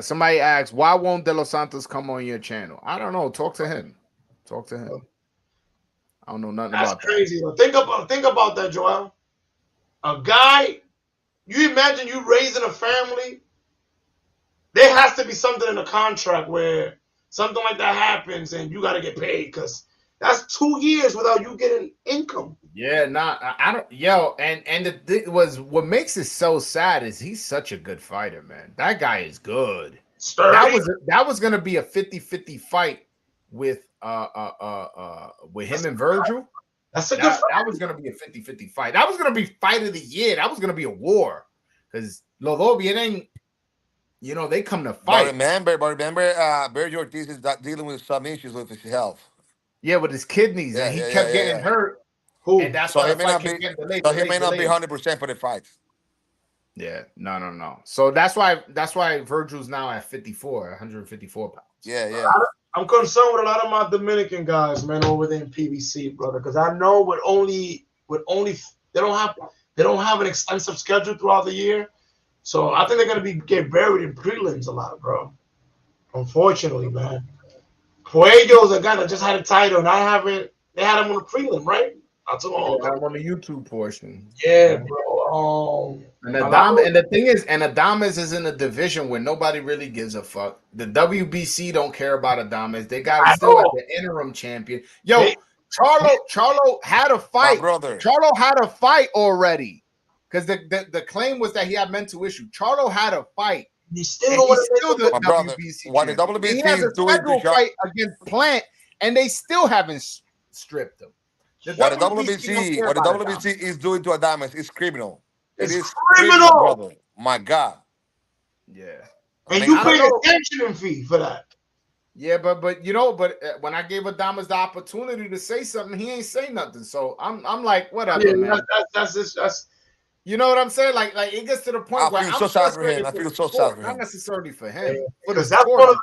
Somebody asked, why won't De Los Santos come on your channel? I don't know. Talk to him. I don't know nothing about that. That's crazy. Think about that, Joel. A guy, you imagine you raising a family. There has to be something in the contract where something like that happens and you got to get paid because that's 2 years without you getting income. Yeah, I don't. Yo, and what makes it so sad is he's such a good fighter, man. That guy is good. Sturdy. That was gonna be a 50-50 fight with him and Virgil. That's a good fight. That was gonna be a 50-50 fight. That was gonna be fight of the year. That was gonna be a war because los dos vienen. You know they come to fight. But remember, Virgil Ortiz is dealing with some issues with his health. Yeah, with his kidneys, and he kept getting hurt. And that's so why he may not be 100% for the fight. Yeah, no. So that's why Virgil's now at 154 pounds. Yeah. I'm concerned with a lot of my Dominican guys, man, over there in PBC, brother, because I know with only they don't have an extensive schedule throughout the year, so I think they're gonna get buried in prelims a lot, bro. Unfortunately, man. Puello's a guy that just had a title, and they had him on the prelim, right? I'm on the YouTube portion. Yeah, bro. And the thing is, Adames is in a division where nobody really gives a fuck. The WBC don't care about Adames. They got him still as the interim champion. Yo, Charlo had a fight. My brother. Charlo had a fight already. Because the claim was that he had mental issue. Charlo had a fight. He's still the WBC. What the WBC he has a scheduled fight against Plant, and they still haven't stripped him. What the WBC is doing to Adames is criminal. It's is criminal, brother. My God. Yeah. And you pay attention fee for that. Yeah, but when I gave Adames the opportunity to say something, he ain't say nothing. So I'm like, whatever, man. That's you know what I'm saying? Like it gets to the point where I feel so sad for him. Not necessarily for him. Because that's one of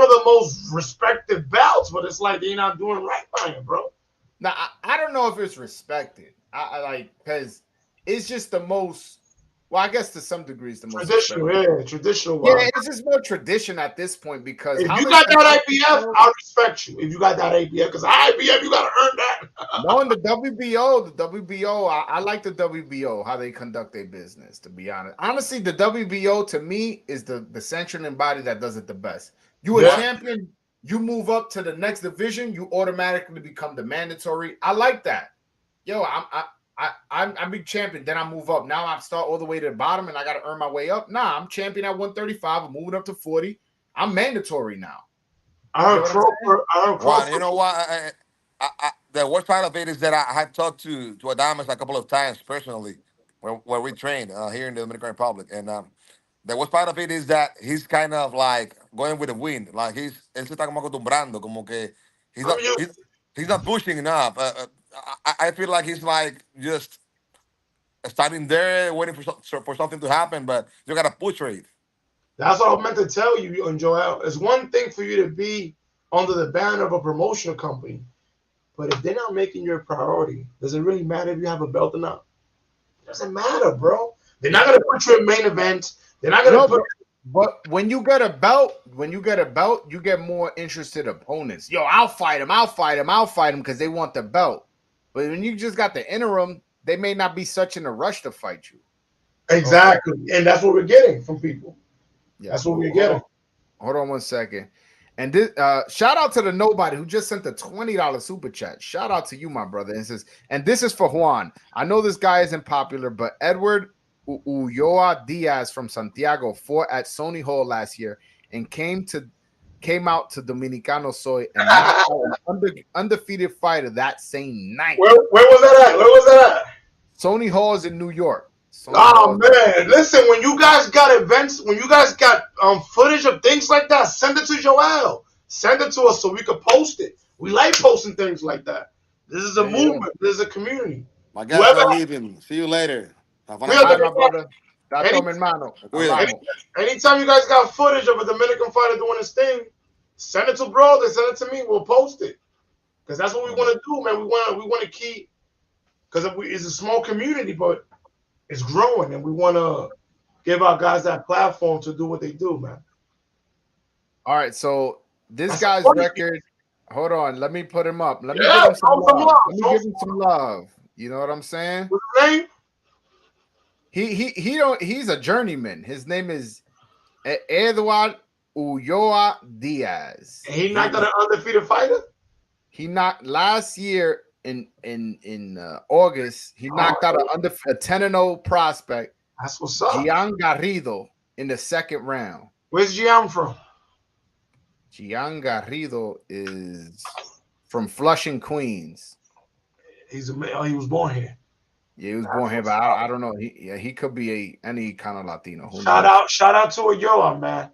the most respected bouts, but it's like they're not doing right by him, bro. Now I don't know if it's respected. I like because it's just the most. Well, I guess to some degree it's the most traditional. Yeah, it's just more tradition at this point because if you got that IPF, I'll respect you. If you got that IPF, because IPF you got to earn that. No, in the WBO, I like the WBO how they conduct their business. To be honestly, the WBO to me is the sanctioning body that does it the best. You a champion. you move up to the next division, you automatically become the mandatory. I like that. Yo, I'm big champion. Then I move up. Now I start all the way to the bottom, and I got to earn my way up. Nah, I'm champion at 135. I'm moving up to 40. I'm mandatory now. Juan, you know what? The worst part of it is that I have talked to Adamas a couple of times personally, where we trained here in the Dominican Republic, and the worst part of it is that he's kind of like going with the wind. Like él se está como acostumbrando, como que he's not pushing enough. I feel like he's like just starting there, waiting for something to happen, but you gotta push for it. That's what I meant to tell you, and Joel. It's one thing for you to be under the banner of a promotional company, but if they're not making your priority, does it really matter if you have a belt or not? It doesn't matter, bro. They're not gonna put you in main events. They're not gonna put. But when you get a belt, you get more interested opponents. Yo, I'll fight him because they want the belt. But when you just got the interim, they may not be such in a rush to fight you. Exactly, and that's what we're getting from people. Yeah, that's what we're getting. Hold on 1 second. And this shout out to the nobody who just sent the $20 super chat. Shout out to you, my brother. And says, and this is for Juan. I know this guy isn't popular, but Edward Ulloa Diaz from Santiago fought at Sony Hall last year and came out to Dominicano Soy and knocked out an undefeated fighter that same night. Where was that at? Where was that at? Sony Hall is in New York. Man, listen, when you guys got events, when you guys got footage of things like that, send it to Joel. Send it to us so we could post it. We like posting things like that. This is a movement. This is a community. My guys are leaving. See you later. My brother. Anytime you guys got footage of a Dominican fighter doing his thing, send it to bro. They send it to me. We'll post it because that's what we want to do, man. We want to keep because it's a small community, but it's growing, and we want to give our guys that platform to do what they do, man. All right, so this guy's record. Hold on, let me put him up. Let me give him some love. Let me give him some love. You know what I'm saying? What's his name? He's a journeyman. His name is Edward Ulloa Diaz. And he knocked out an undefeated fighter. He knocked last year in August. He knocked out a 10-0 prospect. That's what's up. Gian Garrido in the second round. Where's Gian from? Gian Garrido is from Flushing, Queens. He was born here. Yeah, he was born here, but I don't know. He could be any kind of Latino. Shout out to Ulloa, man.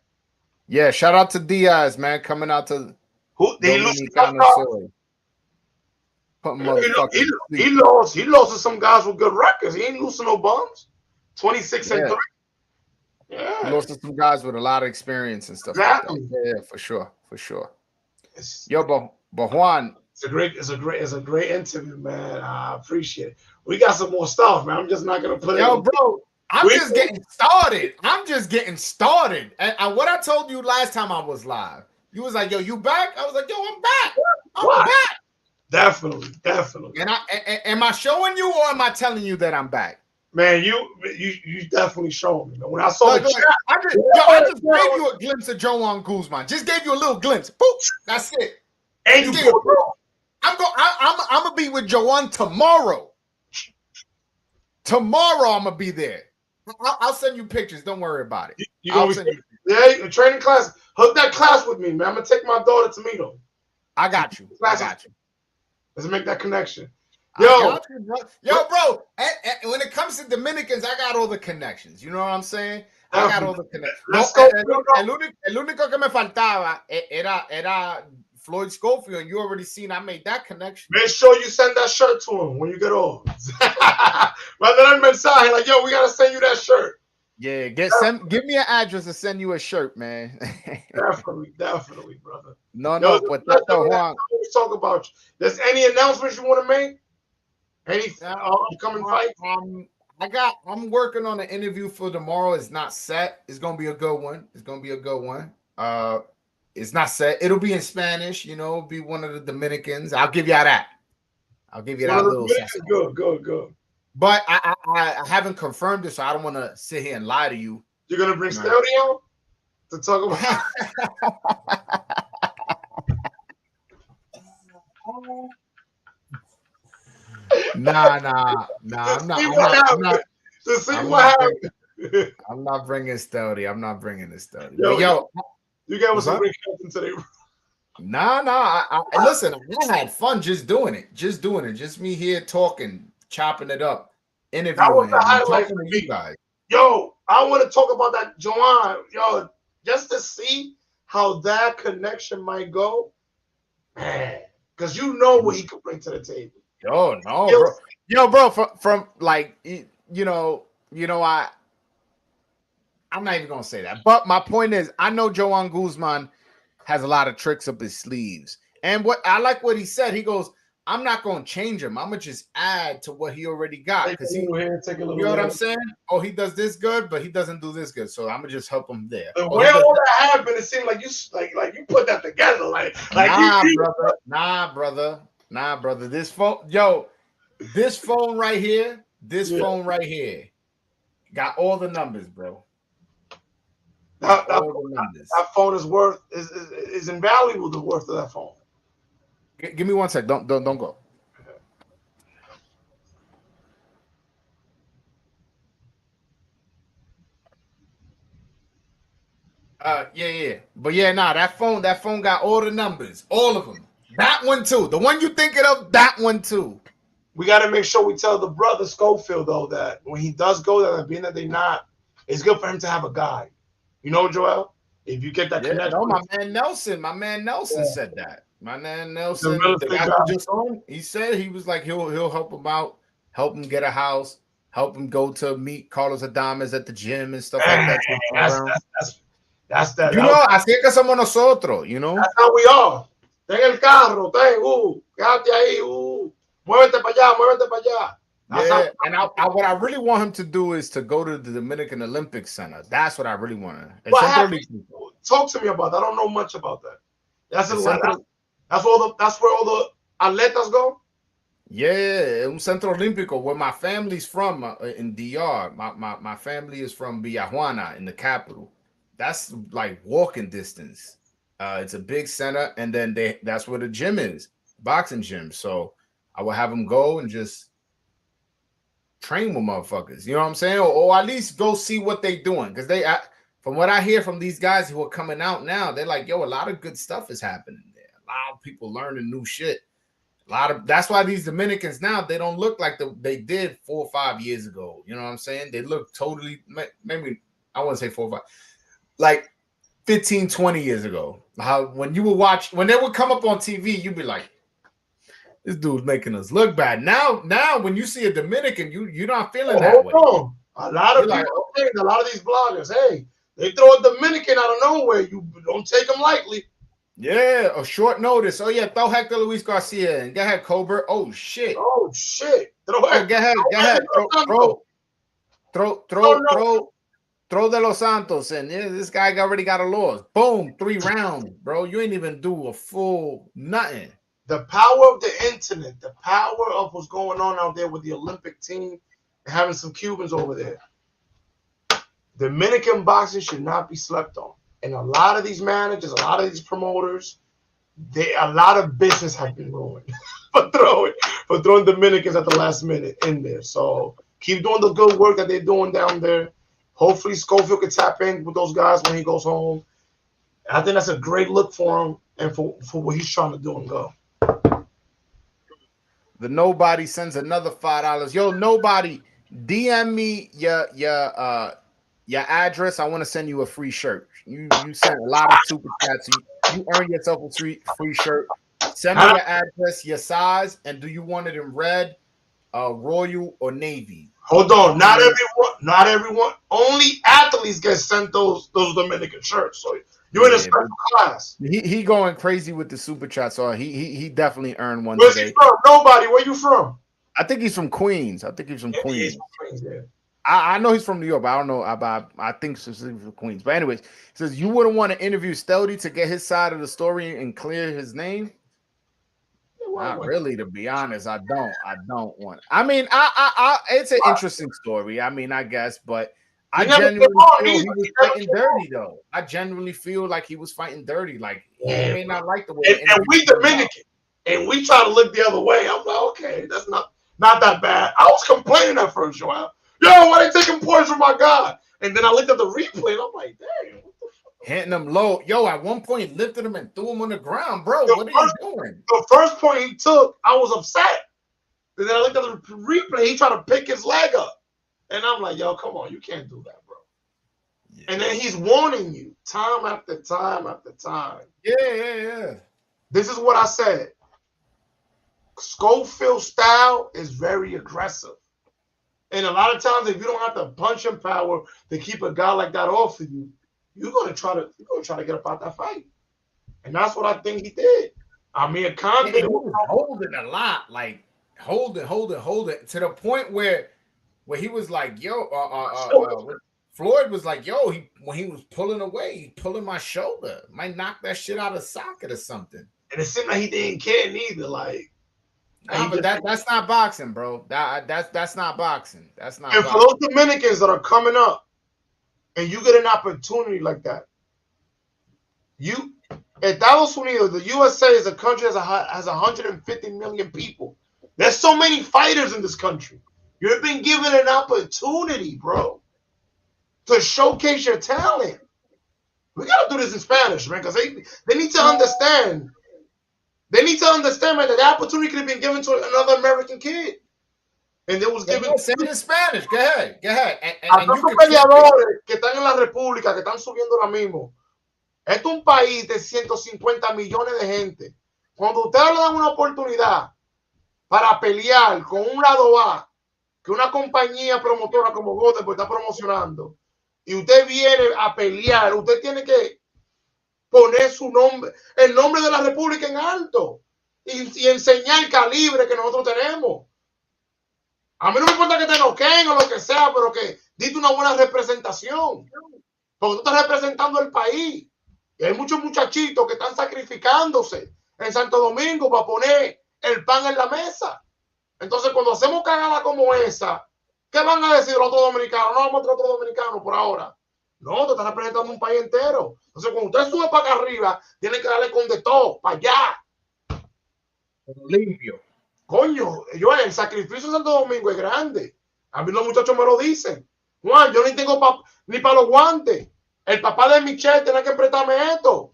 Yeah, shout out to Diaz, man, coming out to Dominicano Soy. He lost to some guys with good records. He ain't losing no bums. 26-3. Yeah. He lost to some guys with a lot of experience and stuff like that. Yeah, for sure. Yo, but Juan, it's a great interview, man. I appreciate it. We got some more stuff, man. I'm just not gonna put it. Yo, bro, I'm just getting started. And what I told you last time I was live, you was like, "Yo, you back?" I was like, "Yo, I'm back. I'm back." Definitely. And am I showing you or am I telling you that I'm back? Man, you definitely showing me. When I saw the chat, I just gave you a glimpse of Joan Guzman. Just gave you a little glimpse. Boop. That's it. And I'm gonna be with Joan tomorrow. Tomorrow I'm gonna be there. I'll send you pictures. Don't worry about it. Yeah, training class. Hook that class with me, man. I'm gonna take my daughter to meet him. I got you. Let's make that connection. Bro. And when it comes to Dominicans, I got all the connections. You know what I'm saying? I got all the connections. Let's go. El único que me faltaba era Floyd Schofield, and you already seen I made that connection. Make sure you send that shirt to him when you get off. Rather than mensaje, like, yo, we gotta send you that shirt. Yeah, give me an address to send you a shirt, man. definitely, brother. No, but that's the Juan. Talk about you. There's any announcements you want to make? Any upcoming fights? I'm working on an interview for tomorrow. It's not set. It's gonna be a good one. It's not set. It'll be in Spanish. You know, it'll be one of the Dominicans. I'll give you that. Little. Good. But I haven't confirmed this, so I don't want to sit here and lie to you. You're gonna bring Stelio to talk about. Nah. I'm not bringing Stody. I'm not bringing this Stody. But yo, you guys was a great captain today. Nah. Listen, I had fun just doing it. Just me here talking, chopping it up, interviewing, talking to you guys. Yo, I want to talk about that, Joanne. Yo, just to see how that connection might go, man. Because you know what he could bring to the table. Yo, no, bro. From like I'm not even gonna say that. But my point is, I know Joan Guzman has a lot of tricks up his sleeves. And what I like what he said, he goes, I'm not gonna change him. I'm gonna just add to what he already got. Because you know what I'm saying? Oh, he does this good, but he doesn't do this good. So I'm gonna just help him there. The way all that happened, it seemed like you put that together. Nah, brother. This phone right here, phone right here got all the numbers, bro. That phone is invaluable, the worth of that phone. Give me 1 sec. Don't go. Yeah. But yeah, that phone got all the numbers, all of them. That one too. The one you thinking of, that one too. We got to make sure we tell the brother Schofield though that when he does go there, being that they not, it's good for him to have a guide. You know, Joel, if you get that connection. No, my man Nelson said that. My man Nelson, the guy who just on, he said he was like he'll help him out, help him get a house, help him go to meet Carlos Adames at the gym and stuff like that. That's that. You know, así es que somos nosotros. You know, that's how we are. Ten el carro, quédate ahí, muévete para allá. Yeah, and what I really want him to do is to go to the Dominican Olympic Center. That's what I really want to. Talk to me about that. I don't know much about that. That's where all the atletas go. Yeah, un Centro Olímpico where my family's from in DR. My family is from Villajuana in the capital. That's like walking distance. It's a big center, and then that's where the gym is, boxing gym. So I will have them go and just train with motherfuckers. You know what I'm saying? Or at least go see what they doing. Because from what I hear from these guys who are coming out now, they're like, yo, a lot of good stuff is happening there. A lot of people learning new shit. That's why these Dominicans now, they don't look like they did 4 or 5 years ago. You know what I'm saying? They look totally, maybe I wouldn't say 4 or 5, like 15, 20 years ago. How when they would come up on TV, you'd be like, this dude's making us look bad. Now when you see a Dominican, you're not feeling that way. A lot of people, a lot of these bloggers, hey, they throw a Dominican out of nowhere. You don't take them lightly. Yeah, a short notice. Oh yeah, throw Hector Luis Garcia and go ahead, Cobra. Oh shit. Throw go ahead. Throw De Los Santos in. Yeah, this guy already got a loss. Boom, 3 rounds, bro. You ain't even do a full nothing. The power of the internet, the power of what's going on out there with the Olympic team, and having some Cubans over there. Dominican boxing should not be slept on. And a lot of these managers, a lot of these promoters, a lot of business have been ruined for throwing Dominicans at the last minute in there. So keep doing the good work that they're doing down there. Hopefully Schofield can tap in with those guys when he goes home. I think that's a great look for him and for what he's trying to do and go. The Nobody sends another $5. Yo, Nobody, DM me your address. I want to send you a free shirt. You sent a lot of super chats. You earn yourself a free shirt. Send me your address, your size, and do you want it in red, royal, or navy? Hold on, not everyone. Only athletes get sent those Dominican shirts. So you're in a special class. He going crazy with the super chat. So he definitely earned one Where's today. He from? Nobody. Where you from? I think he's from Queens. He's from Queens, yeah. I know he's from New York, but I don't know about. I think specifically from Queens. But anyways, he says you wouldn't want to interview Stody to get his side of the story and clear his name. Not really, to be honest. I don't want. I mean, it's an interesting story. I mean, I guess, but I genuinely feel he was fighting dirty, though. I genuinely feel like he was fighting dirty. Like he may not like the way. And we Dominican. and we try to look the other way. I'm like, okay, that's not that bad. I was complaining at first, Joel. Yo, why they taking points from my guy? And then I looked at the replay and I'm like, damn. Hitting him low. Yo, at one point he lifted him and threw him on the ground, bro. What are you doing? The first point he took, I was upset. And then I looked at the replay, he tried to pick his leg up. And I'm like, yo, come on, you can't do that, bro. Yeah. And then he's warning you time after time after time. Yeah. This is what I said. Schofield's style is very aggressive. And a lot of times, if you don't have the punching power to keep a guy like that off of you, you're gonna try to get up out that fight. And that's what I think he did. I mean, Khan did. He was holding a lot, like holding to the point where he was like, yo, Floyd was like, yo, when he was pulling away, he pulling my shoulder. Might knock that shit out of socket or something. And it seemed like he didn't care neither. Like, nah, but that's not boxing, bro. That's not boxing. That's not. And for those Dominicans that are coming up, and you get an opportunity like that, Estados Unidos, the USA is a country that has 150 million people. There's so many fighters in this country. You've been given an opportunity, bro, to showcase your talent. We gotta do this in Spanish, man, because they need to understand. They need to understand, man, that the opportunity could have been given to another American kid. And it was given. Say it in Spanish. Go ahead. A todos los peleadores que están en la República, que están subiendo ahora mismo. Esto es un país de 150 millones de gente. Cuando ustedes le dan una oportunidad para pelear con un lado A, que una compañía promotora como Guzman está promocionando, y usted viene a pelear, usted tiene que poner su nombre, el nombre de la República en alto y enseñar el calibre que nosotros tenemos. A mí no me importa que te noqueen o lo que sea, pero que dite una buena representación. Porque tú estás representando el país. Y hay muchos muchachitos que están sacrificándose en Santo Domingo para poner el pan en la mesa. Entonces, cuando hacemos cagada como esa, ¿qué van a decir los otros dominicanos? No vamos a traer otros dominicanos por ahora. No, te estás representando un país entero. Entonces, cuando usted sube para acá arriba, tiene que darle con de todo, para allá. Limpio. Coño, el sacrificio de Santo Domingo es grande. A mí los muchachos me lo dicen. Juan, yo ni tengo ni para los guantes. El papá de Michelle tenía que prestarme esto.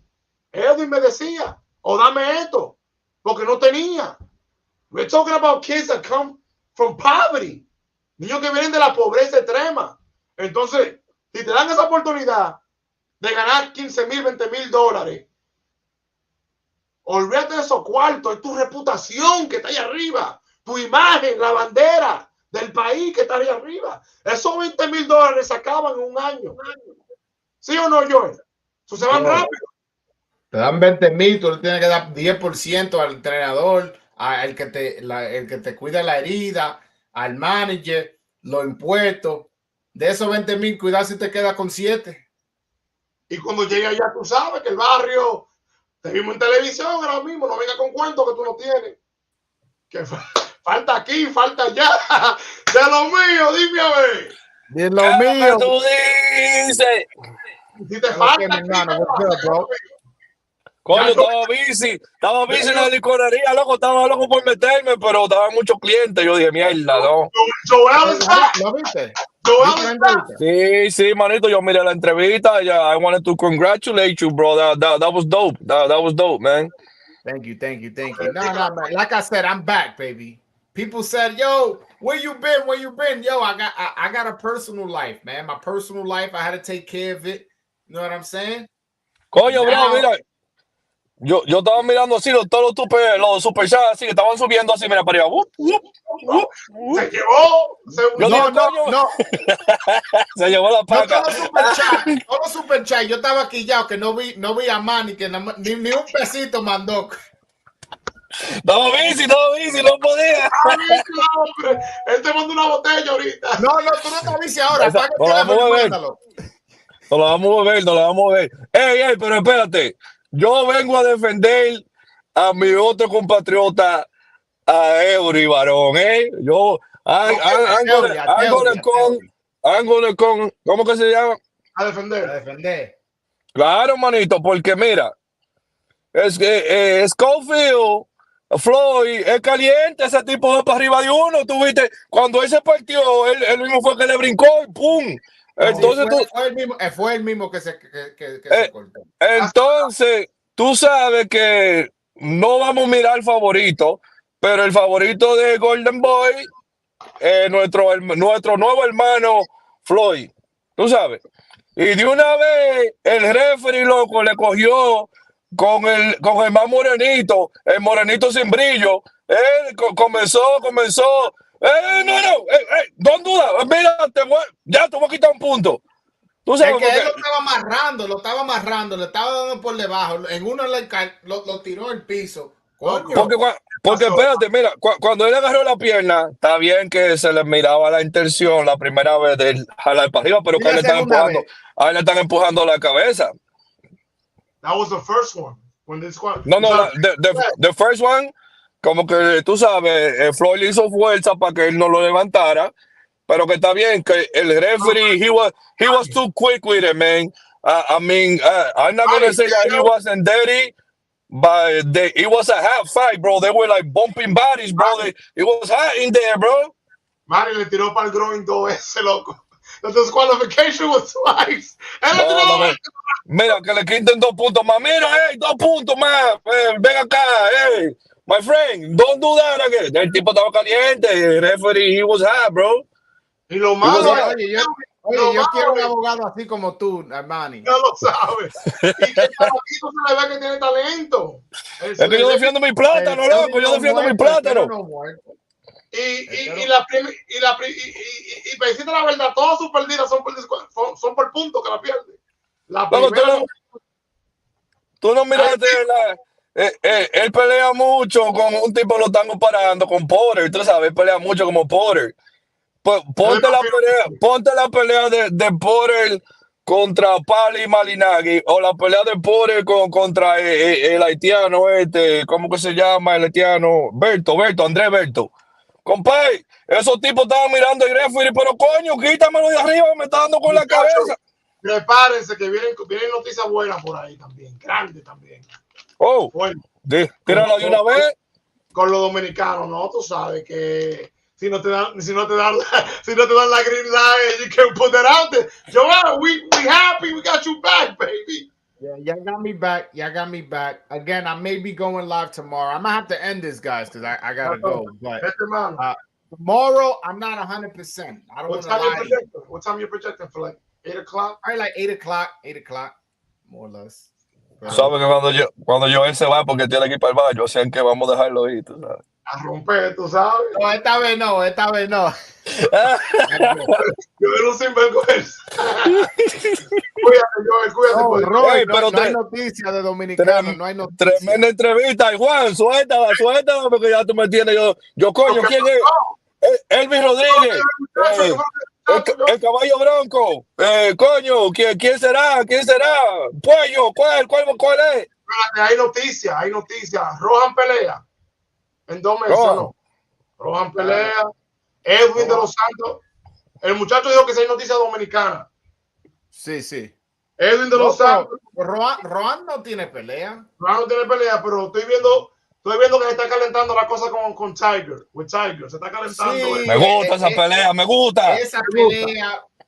Edwin me decía, o dame esto, porque no tenía. We're talking about kids that come from poverty. Niños que vienen de la pobreza extrema. Entonces, si te dan esa oportunidad de ganar 15,000, 20,000 dólares, olvídate de esos cuartos, es tu reputación que está ahí arriba, tu imagen, la bandera del país que está ahí arriba. Esos 20,000 dólares se acaban en un año. ¿Sí o no, Joel? Eso se van rápido. Te dan 20,000, tú le tienes que dar 10% al entrenador, al que te cuida la herida, al manager, los impuestos. De esos 20,000, cuidado si te queda con 7. Y cuando llega allá, tú sabes que el barrio, te vimos en televisión ahora mismo, no venga con cuentos que tú no tienes. Que falta aquí, falta allá. De lo mío, dime a ver. De lo mío. Tú dices. Si te falta, coño, estaba busy en la licorería, loco, estaba loco por meterme, pero estaban muchos clientes. Yo dije, mierda, no. Joel, ¿lo viste? Sí, manito, yo miré la entrevista. I wanted to congratulate you, bro. That was dope. That was dope, man. Thank you. No, man. Like I said, I'm back, baby. People said, yo, where you been? Yo, I got a personal life, man. My personal life, I had to take care of it. You know what I'm saying? Coño, bro, mira. Yo estaba mirando así todos los super chats así que estaban subiendo así, mira, para arriba. Se llevó. No. Se llevó la paca. Todos los super chat. Yo estaba aquí ya, que no vi a Manny, que ni un pesito mandó. Estaba busy, no podía. Él te mandó una botella ahorita. No, tú no estás busy ahora. No la vamos a ver. Ey, pero espérate. Yo vengo a defender a mi otro compatriota, a Eury, varón, Yo, con, ¿cómo que se llama? A defender. Claro, manito, porque mira, es que Schofield Floyd es caliente, ese tipo va para arriba de uno. Tú viste, cuando él se partió, él mismo fue que le brincó y ¡pum! Entonces fue el mismo que se cortó. Entonces, tú sabes que no vamos a mirar al favorito, pero el favorito de Golden Boy es nuestro nuevo hermano Floyd. Tú sabes. Y de una vez el referee loco le cogió con el más morenito, el morenito sin brillo. Él comenzó. No duda, mira, ya te voy a quitar un punto. Tú sabes es que él lo estaba amarrando, le estaba dando por debajo. En uno lo tiró al piso. Coño. Porque espérate, mira, cuando él agarró la pierna, está bien que se le miraba la intención la primera vez de jalar para arriba, pero que a él le están empujando la cabeza. That was the first one. No, the first one, como que tú sabes, Floyd le hizo fuerza para que él no lo levantara, pero que está bien que el referee, he was too quick with it, man. I mean, I'm not gonna say that he wasn't dirty, but it was a half fight, bro. They were like bumping bodies, bro. It was hot in there, bro. Mari le tiró para el groin 2 ese loco. The disqualification was twice. No. Mira, que le quiten 2 puntos más. Mira, 2 puntos más. Ven acá, my friend, don't do that again. El tipo estaba caliente. El referee, he was hot, bro. Y lo malo yo quiero un abogado así como tú, Armani. Ya lo sabes. Y que para ti no se le ve que tiene talento. Es que yo defiendo mi plátano, loco. Yo defiendo mi plátano. Y para decirte la verdad, todas sus perdidas son por punto que la pierde. La primera. Tú no miraste él pelea mucho con un tipo, lo están comparando con Porter. Tú sabes, él pelea mucho como Porter. Ponte la pelea de Porter contra Pali Malinagui o la pelea de Porter contra el haitiano ¿cómo que se llama? El haitiano Andrés Berto. Compadre, esos tipos estaban mirando el referee, pero coño, quítamelo de arriba, me está dando con la cabeza. Prepárense que vienen noticias buenas por ahí también, grandes también. Bueno, tírala de una vez. Con los dominicanos, ¿no? Tú sabes que si no te dan la green light, you can put that out there. Joel, we happy, we got you back, baby. Yeah, y'all got me back. Again, I may be going live tomorrow. I'm gonna have to end this, guys, because I gotta go. But tomorrow, I'm not 100%. I don't want to lie. What time you projecting for? Like 8 o'clock? Probably like 8 o'clock. 8 o'clock, more or less. Sabes que cuando Joel se va porque tiene que ir para el baño, o sea que vamos a dejarlo ir, tú sabes. A romper, tú sabes. No, esta vez no. Yo era un sinvergüenza. Cuídate. No hay noticia de Dominicano, no hay noticia. Tremenda entrevista, y Juan, suéltala, porque ya tú me entiendes. Yo coño, ¿quién es? Elvis Rodríguez. El caballo bronco. Coño, ¿quién será? Puello, ¿cuál es? Espérate, hay noticias. Rohan pelea. En 2 meses, ¿no? Rohan pelea. Edwin de los Santos. El muchacho dijo que si hay noticias dominicanas. Sí. Edwin de los Santos. Rohan no tiene pelea. Rohan no tiene pelea, pero estoy viendo que se está calentando la cosa con Tiger. Se está calentando. Sí, me gusta esa pelea, me gusta.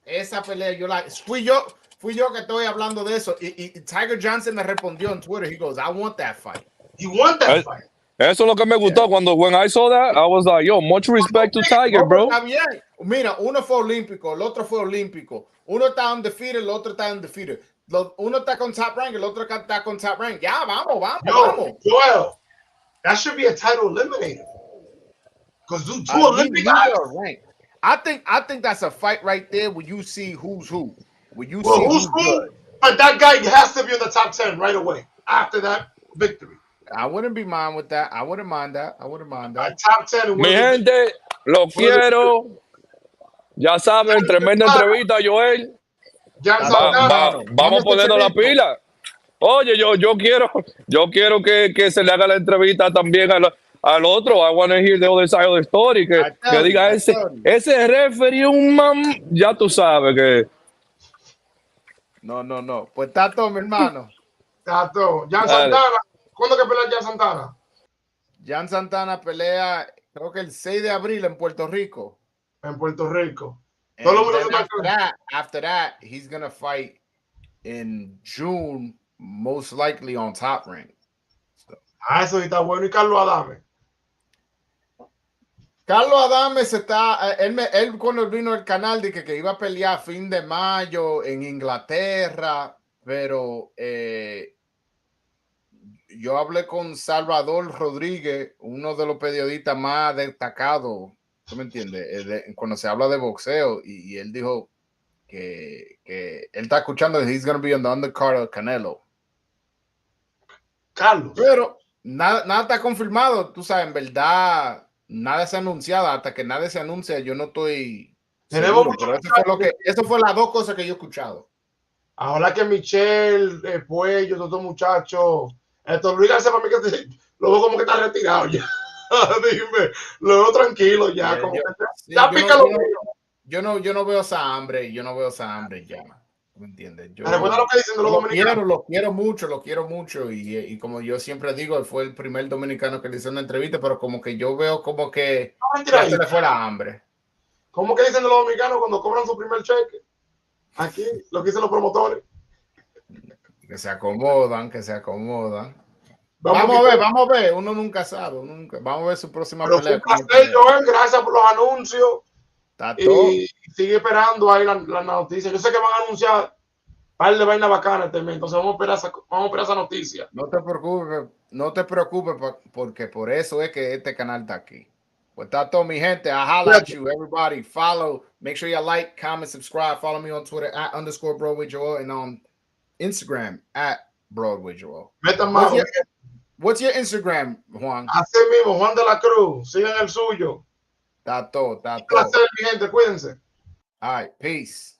Esa pelea, yo la... Fui yo que estoy hablando de eso. Y Tiger Johnson me respondió en Twitter. He goes, I want that fight. You want that fight? Eso es lo que me gustó when I saw that, I was like, yo, much respect to Tiger, bro. Está bien. Mira, uno fue olímpico, el otro fue olímpico. Uno está undefeated, el otro está undefeated. Uno está con top rank, el otro está con top rank. Ya, vamos. Joel, that should be a title eliminator. Because two Olympic guys. I think that's a fight right there where you see who's who. Who's who? But that guy has to be in the top 10 right away after that victory. I wouldn't be mind with that. I wouldn't mind that. Top 10. Mi gente, lo quiero. Ya saben, tremenda entrevista, Joel. Vamos poniendo la pila. Oye, yo quiero que se le haga la entrevista también al otro. I want to hear the other side of the story. Que diga ese referee un ya tú sabes que. No. Pues está todo, mi hermano. Está todo. Jan Santana. ¿Cuándo que pelea Jan Santana? Jan Santana pelea, creo que el 6 de abril en Puerto Rico. En Puerto Rico. And then after that, he's gonna fight in June, most likely on Top Rank. So. Eso está bueno. ¿Y Carlos Adame? Carlos Adames está, él cuando vino al canal dije que iba a pelear a fin de mayo en Inglaterra, pero yo hablé con Salvador Rodríguez, uno de los periodistas más destacados, ¿tú me entiendes? Cuando se habla de boxeo, y él dijo que él está escuchando que he's going to be on the undercard of Canelo. Carlos. Pero nada está confirmado, tú sabes, en verdad, nada se ha anunciado, hasta que nada se anuncia, yo no estoy seguro, pero eso fue las dos cosas que yo he escuchado. Ahora que Michelle, Puello, todos estos muchachos, Luis García para mí que lo veo como que está retirado ya. Dime, lo veo tranquilo ya, como que ya pica lo mío. Yo no veo esa hambre, ya. ¿Me entiendes? Yo recuerda lo que dicen de los dominicanos. Lo quiero mucho y como yo siempre digo, él fue el primer dominicano que le hizo una entrevista, pero como que yo veo como que ya se le fue la hambre. ¿Cómo que dicen de los dominicanos cuando cobran su primer cheque? Aquí, lo que dicen los promotores. Que se acomodan. Vamos a ver, uno nunca sabe, vamos a ver su próxima pelea. Gracias por los anuncios. Y sigue esperando ahí la noticia. Yo sé que van a anunciar un par de vainas bacanas también. Entonces vamos a esperar esa noticia. No te preocupes, porque por eso es que este canal está aquí. Pues está todo, mi gente. I holla at you, everybody. Follow. Make sure you like, comment, subscribe. Follow me on Twitter @_BroadwayJoel and on Instagram @BroadwayJoel. What's your Instagram, Juan? Así mismo, Juan de la Cruz. Sigan el suyo. Está todo. Un placer, mi gente. Cuídense. All right. Peace.